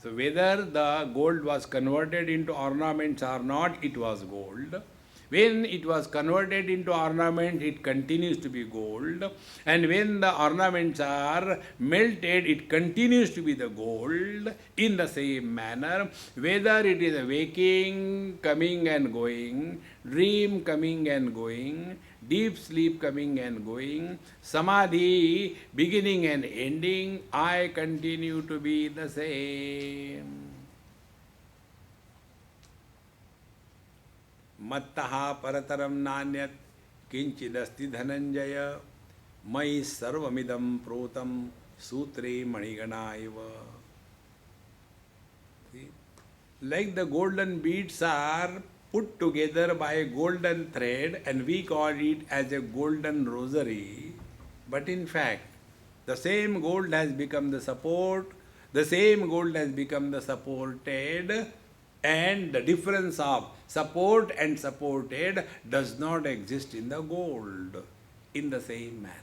Speaker 1: So whether the gold was converted into ornaments or not, it was gold. When it was converted into ornament, it continues to be gold. And when the ornaments are melted, it continues to be the gold. In the same manner, whether it is a waking, coming and going, dream coming and going, deep sleep coming and going, samadhi beginning and ending, I continue to be the same. Mattaha parataram nanyat kinchidasti dhananjaya mai sarvamidam protam sutre maniganaiva. Like the golden beads are put together by a golden thread and we call it as a golden rosary, but in fact the same gold has become the support, the same gold has become the supported, and the difference of support and supported does not exist in the gold in the same manner.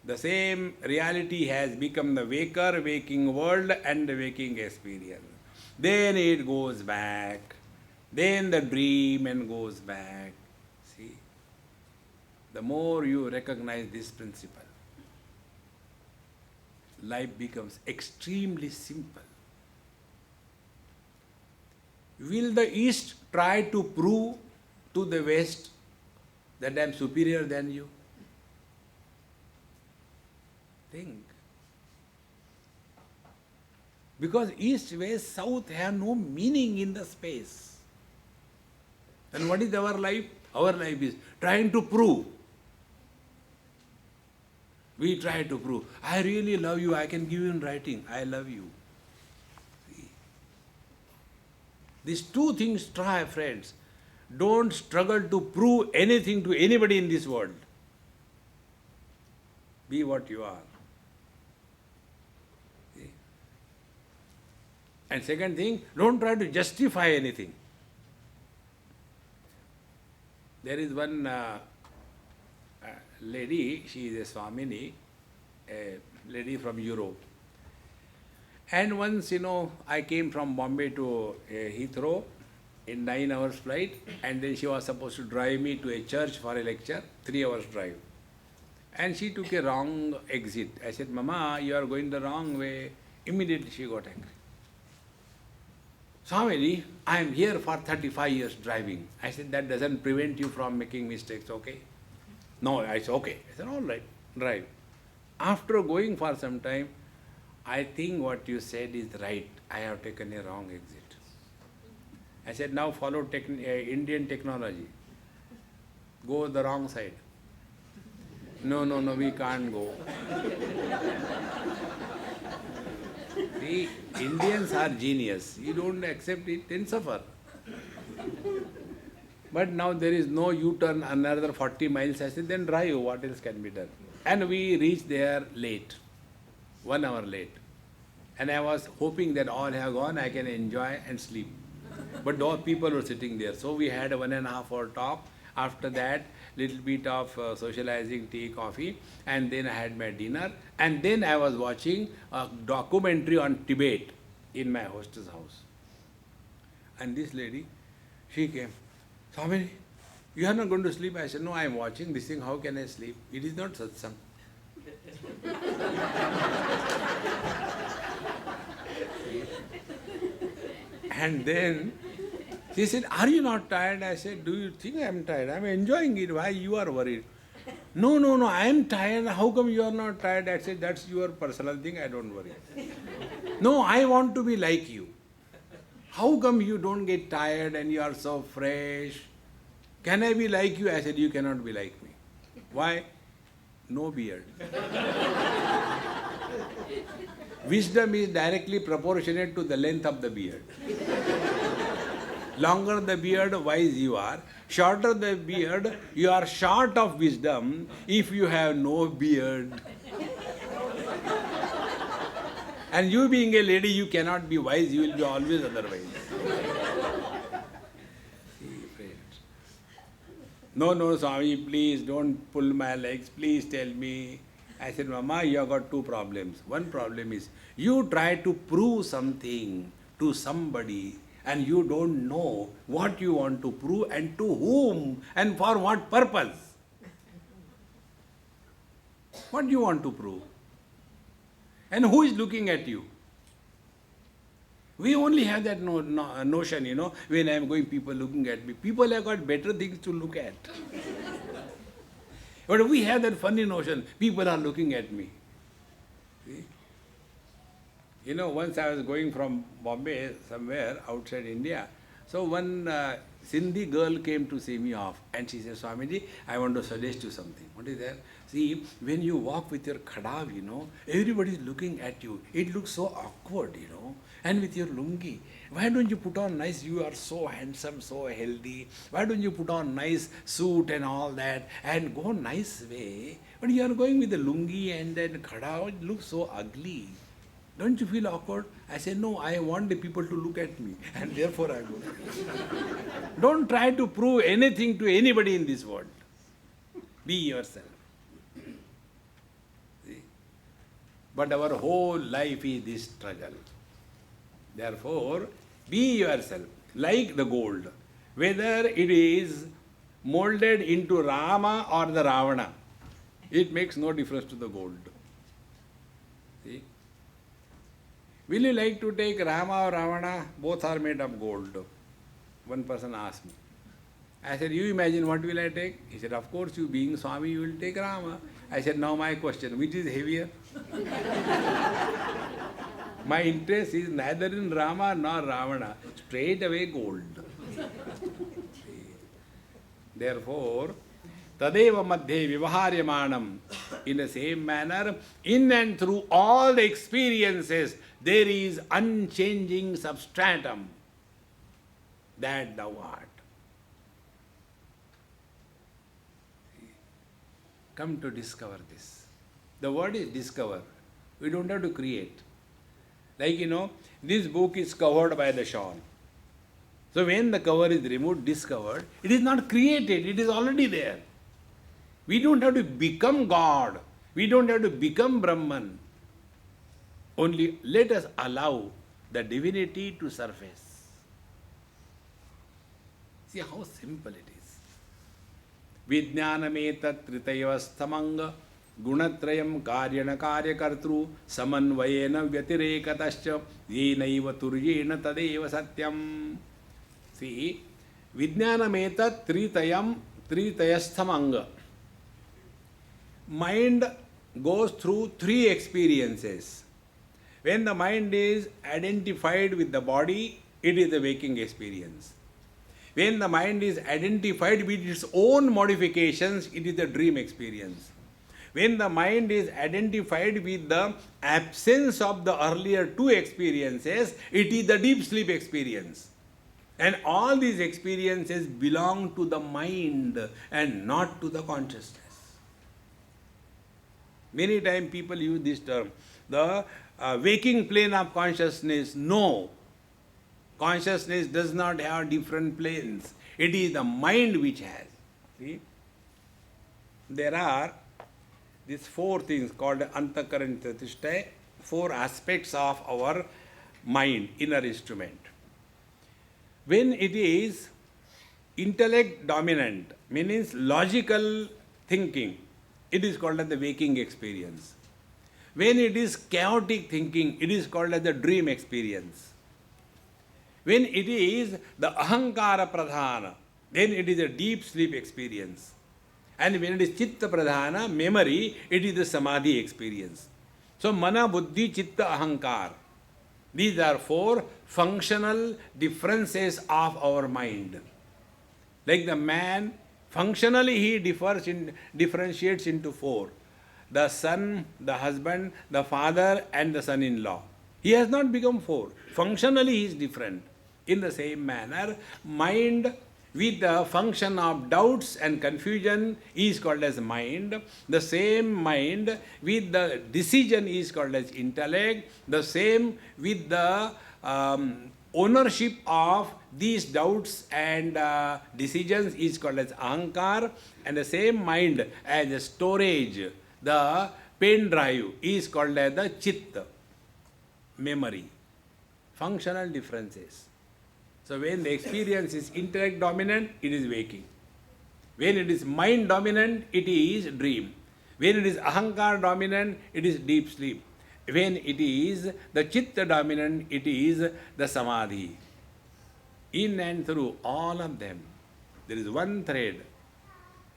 Speaker 1: The same reality has become the waker, waking world and the waking experience. Then it goes back. Then the dream and goes back. See, the more you recognize this principle, life becomes extremely simple. Will the East try to prove to the West that I am superior than you? Think. Because East, West, South have no meaning in the space. And what is our life? Our life is trying to prove. We try to prove. I really love you. I can give you in writing. I love you. See? These two things try, friends. Don't struggle to prove anything to anybody in this world. Be what you are. See? And second thing, don't try to justify anything. There is one lady, she is a Swamini, a lady from Europe. And once, I came from Bombay to Heathrow in 9 hours flight, and then she was supposed to drive me to a church for a lecture, 3 hours drive. And she took a wrong exit. I said, Mama, you are going the wrong way. Immediately she got angry. Swamiji, I am here for 35 years driving. I said, that doesn't prevent you from making mistakes, okay? No, I said, okay. I said, all right, drive. After going for some time, I think what you said is right. I have taken a wrong exit. I said, now follow Indian technology. Go the wrong side. No, we can't go. See, Indians are genius. You don't accept it, then suffer. But now there is no U-turn, another 40 miles. I said, then drive, what else can be done? And we reached there late, 1 hour late. And I was hoping that all have gone, I can enjoy and sleep. But those people were sitting there. So we had a 1.5 hour talk. After that, little bit of socializing, tea, coffee, and then I had my dinner. And then I was watching a documentary on Tibet in my hostess house. And this lady, she came, Swami, you are not going to sleep? I said, no, I am watching this thing, how can I sleep? It is not satsang. And then she said, are you not tired? I said, do you think I am tired? I am enjoying it. Why you are worried? No, I am tired. How come you are not tired? I said, that's your personal thing. I don't worry. No, I want to be like you. How come you don't get tired and you are so fresh? Can I be like you? I said, you cannot be like me. Why? No beard. Wisdom is directly proportionate to the length of the beard. Longer the beard, wise you are. Shorter the beard, you are short of wisdom if you have no beard. And you being a lady, you cannot be wise, you will be always otherwise. See, friends. No, Swami, please don't pull my legs, please tell me. I said, Mama, you have got two problems. One problem is, you try to prove something to somebody and you don't know what you want to prove and to whom and for what purpose. What do you want to prove? And who is looking at you? We only have that notion, when I am going, people looking at me. People have got better things to look at. But we have that funny notion, people are looking at me. See? Once I was going from Bombay, somewhere outside India, so one Sindhi girl came to see me off and she said, Swamiji, I want to suggest you something. What is that? See, when you walk with your khadav, everybody is looking at you. It looks so awkward, And with your lungi, why don't you put on nice, you are so handsome, so healthy. Why don't you put on nice suit and all that and go nice way? But you are going with the lungi and then khadav, it looks so ugly. Don't you feel awkward? I say, no, I want the people to look at me and therefore I go. Don't try to prove anything to anybody in this world. Be yourself. See? But our whole life is this struggle. Therefore, be yourself like the gold. Whether it is molded into Rama or the Ravana, it makes no difference to the gold. See? Will you like to take Rama or Ravana? Both are made of gold. One person asked me. I said, you imagine what will I take? He said, of course, you being Swami, you will take Rama. I said, now my question, which is heavier? My interest is neither in Rama nor Ravana. Straight away gold. Therefore, Tadeva Madhye Vivaharyamanam. In the same manner, in and through all the experiences, there is unchanging substratum that thou art. Come to discover this. The word is discover. We don't have to create. Like, this book is covered by the shawl. So when the cover is removed, discovered, it is not created, it is already there. We don't have to become God. We don't have to become Brahman. Only let us allow the divinity to surface. See how simple it is. Vijnanametat tritayavasthamanga gunatrayam karyana karyakartru samanvayena vyatirekataśca yenaiva turyena tadeva satyam. See, Vijnanametat tritayasthamanga. Mind goes through three experiences. When the mind is identified with the body, it is the waking experience. When the mind is identified with its own modifications, it is the dream experience. When the mind is identified with the absence of the earlier two experiences, it is the deep sleep experience. And all these experiences belong to the mind and not to the consciousness. Many times people use this term, the waking plane of consciousness. No. Consciousness does not have different planes. It is the mind which has. See? There are these four things called Antakaran Chatushtaya, four aspects of our mind, inner instrument. When it is intellect dominant, means logical thinking, it is called as the waking experience. When it is chaotic thinking, it is called as the dream experience. When it is the ahankara pradhana, then it is a deep sleep experience. And when it is chitta pradhana, memory, it is the samadhi experience. So mana, buddhi, chitta, ahankar. These are four functional differences of our mind. Like the man, functionally he differentiates into four. The son, the husband, the father and the son-in-law. He has not become four. Functionally he is different. In the same manner, mind with the function of doubts and confusion is called as mind. The same mind with the decision is called as intellect. The same with the ownership of these doubts and decisions is called as ahankar. And the same mind as a storage, the pen drive, is called as the chitta, memory. Functional differences. So when the experience is intellect dominant, it is waking. When it is mind dominant, it is dream. When it is ahankar dominant, it is deep sleep. When it is the chitta dominant, it is the samadhi. In and through all of them, there is one thread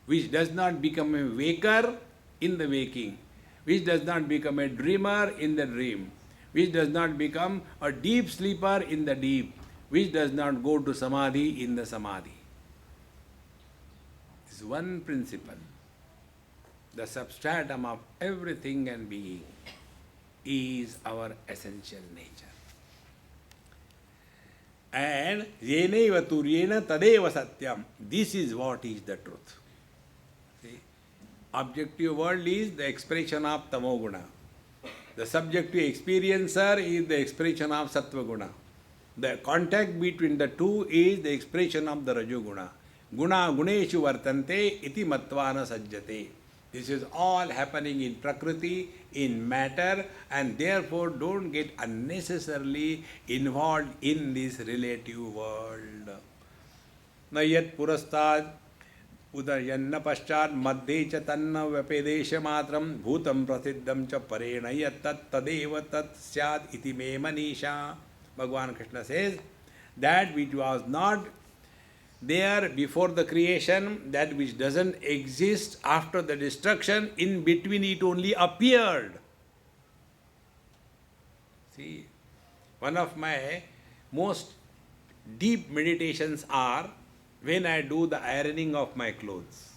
Speaker 1: which does not become a waker in the waking, which does not become a dreamer in the dream, which does not become a deep sleeper in the deep, which does not go to samadhi in the samadhi. This is one principle. The substratum of everything and being is our essential nature. And yenaiva turyena tadeva satyam. This is what is the truth. See? Objective world is the expression of tamoguna. The subjective experiencer is the expression of sattva-guna. The contact between the two is the expression of the rajoguna. Guna guneshu vartante iti matvana sajjate. This is all happening in Prakriti, in matter, and therefore don't get unnecessarily involved in this relative world. Na yat purastad udayanna paschad madhe cha tanna vyapedesha matram bhutam prasiddham cha parena yat tat tadeva tat syad iti me manisha. Bhagavan Krishna says, that which was not There, before the creation, that which doesn't exist after the destruction, in between it only appeared. See, one of my most deep meditations are when I do the ironing of my clothes.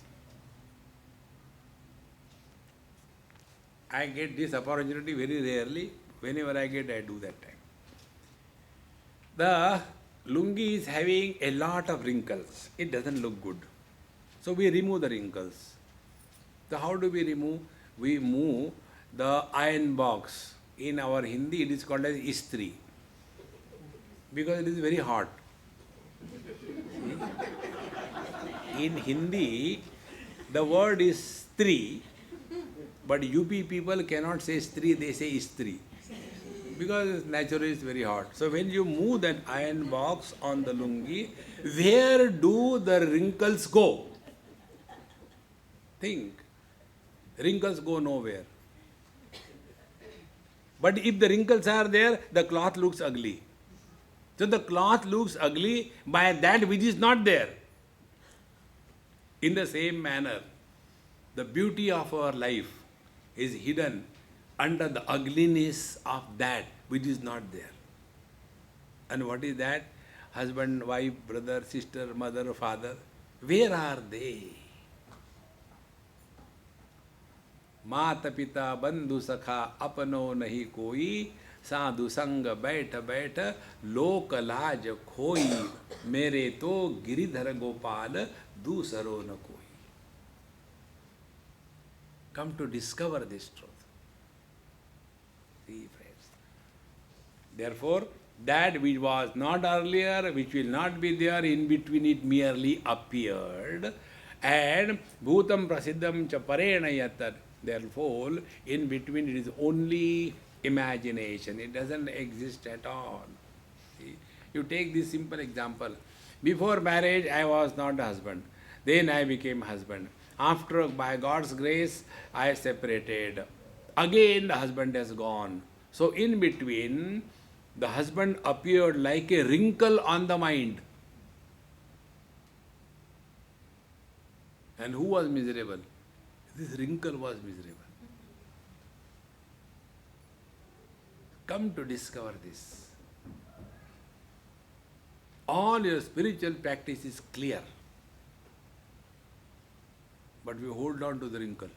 Speaker 1: I get this opportunity very rarely. Whenever I get, I do that time. The lungi is having a lot of wrinkles. It doesn't look good. So we remove the wrinkles. So how do we remove? We move the iron box. In our Hindi, it is called as istri. Because it is very hot. In Hindi, the word is stri, but UP people cannot say stri, they say istri. Because naturally it's very hot. So when you move that iron box on the lungi, where do the wrinkles go? Think. Wrinkles go nowhere. But if the wrinkles are there, the cloth looks ugly. So the cloth looks ugly by that which is not there. In the same manner, the beauty of our life is hidden under the ugliness of that which is not there. And what is that? Husband, wife, brother, sister, mother, father. Where are they? माता पिता बंधु सखा अपनो नहीं कोई साधु संग बैठ बैठ लोक लाज खोई मेरे तो गिरिधर गोपाल दूसरो न कोई. Come to discover this truth. See, friends. Therefore, that which was not earlier, which will not be there, in between it merely appeared. And bhutam prasiddham cha parena yatar. Therefore, in between it is only imagination. It doesn't exist at all. See? You take this simple example. Before marriage, I was not a husband. Then I became husband. After, by God's grace, I separated. Again, the husband has gone. So, in between, the husband appeared like a wrinkle on the mind. And who was miserable? This wrinkle was miserable. Come to discover this. All your spiritual practice is clear. But we hold on to the wrinkle.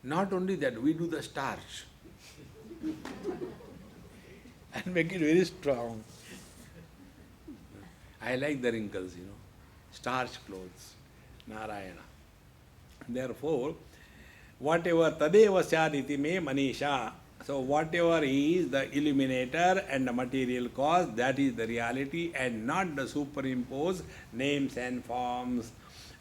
Speaker 1: Not only that, we do the starch. And make it very strong. I like the wrinkles, starch clothes. Narayana. Therefore, whatever tadeva syaditi me manisha. So whatever is the illuminator and the material cause, that is the reality and not the superimposed names and forms.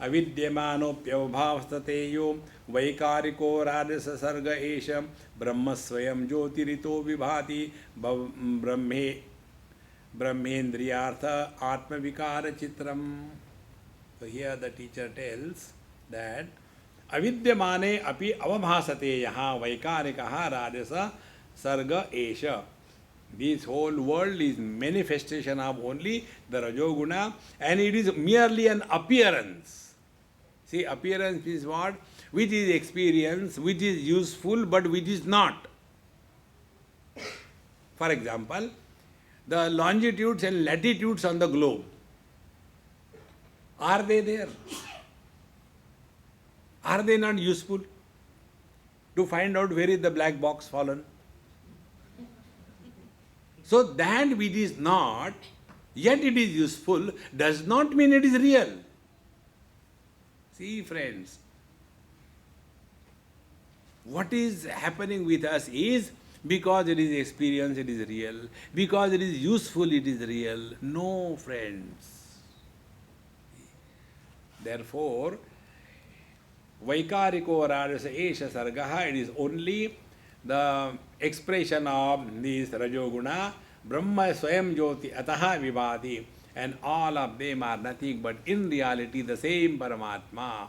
Speaker 1: Avidyamanovyavbhavstateyo vaikariko radasa sarga esha brahma swayam jyotirito vibhati brahmendriyartha atma vikara chitram. So here the teacher tells that avidyamane api avabhasate yaha vaikarikaha radasa sarga esha. This whole world is manifestation of only the Rajoguna and it is merely an appearance. See, appearance is what? Which is experience, which is useful but which is not. For example, the longitudes and latitudes on the globe. Are they there? Are they not useful to find out where is the black box fallen? So that which is not, yet it is useful, does not mean it is real. See, friends, what is happening with us is because it is experience, it is real. Because it is useful, it is real. No, friends. Therefore, Vaikariko Rajasa Esha Sargaha, it is only the expression of this Rajoguna, Brahma Swayam Jyoti Ataha Vibhati, and all of them are nothing but in reality the same Paramatma.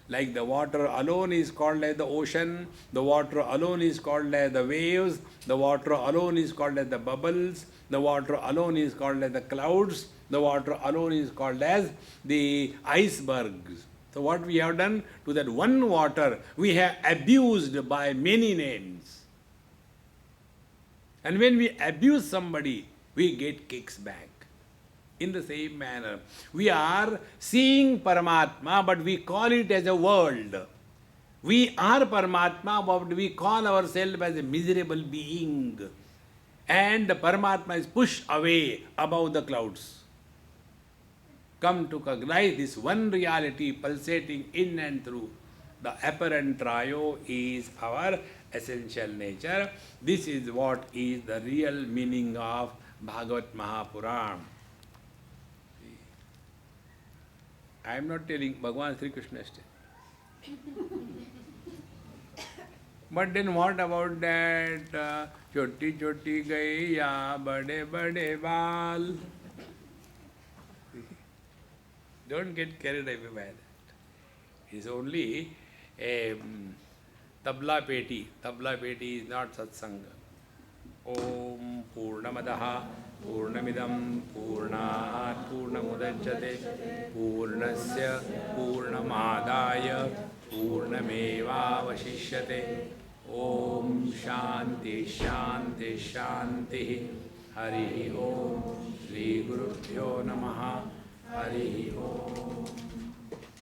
Speaker 1: Like the water alone is called as the ocean, the water alone is called as the waves, the water alone is called as the bubbles, the water alone is called as the clouds, The water alone is called as the icebergs. So what we have done to that one water, we have abused by many names. And when we abuse somebody, we get kicks back. In the same manner, we are seeing Paramatma, but we call it as a world. We are Paramatma, but we call ourselves as a miserable being. And the Paramatma is pushed away above the clouds. Come to recognize this one reality pulsating in and through. The apparent trio is our essential nature. This is what is the real meaning of Bhagavat Mahapuran. I am not telling Bhagavan Sri Krishna is telling. But then what about that choti choti gaiya bade bade bal? Don't get carried away by that. It's only a tabla peti. Tabla peti is not satsanga. Om Purnamadaha Purnamidam Purnat Purnamudachyate Purnasya Purnamadaya Purnameva Vashishyate. Om Shanti Shanti Shanti. Hari Om. Shri Gurubhyo Namaha. Hari Om.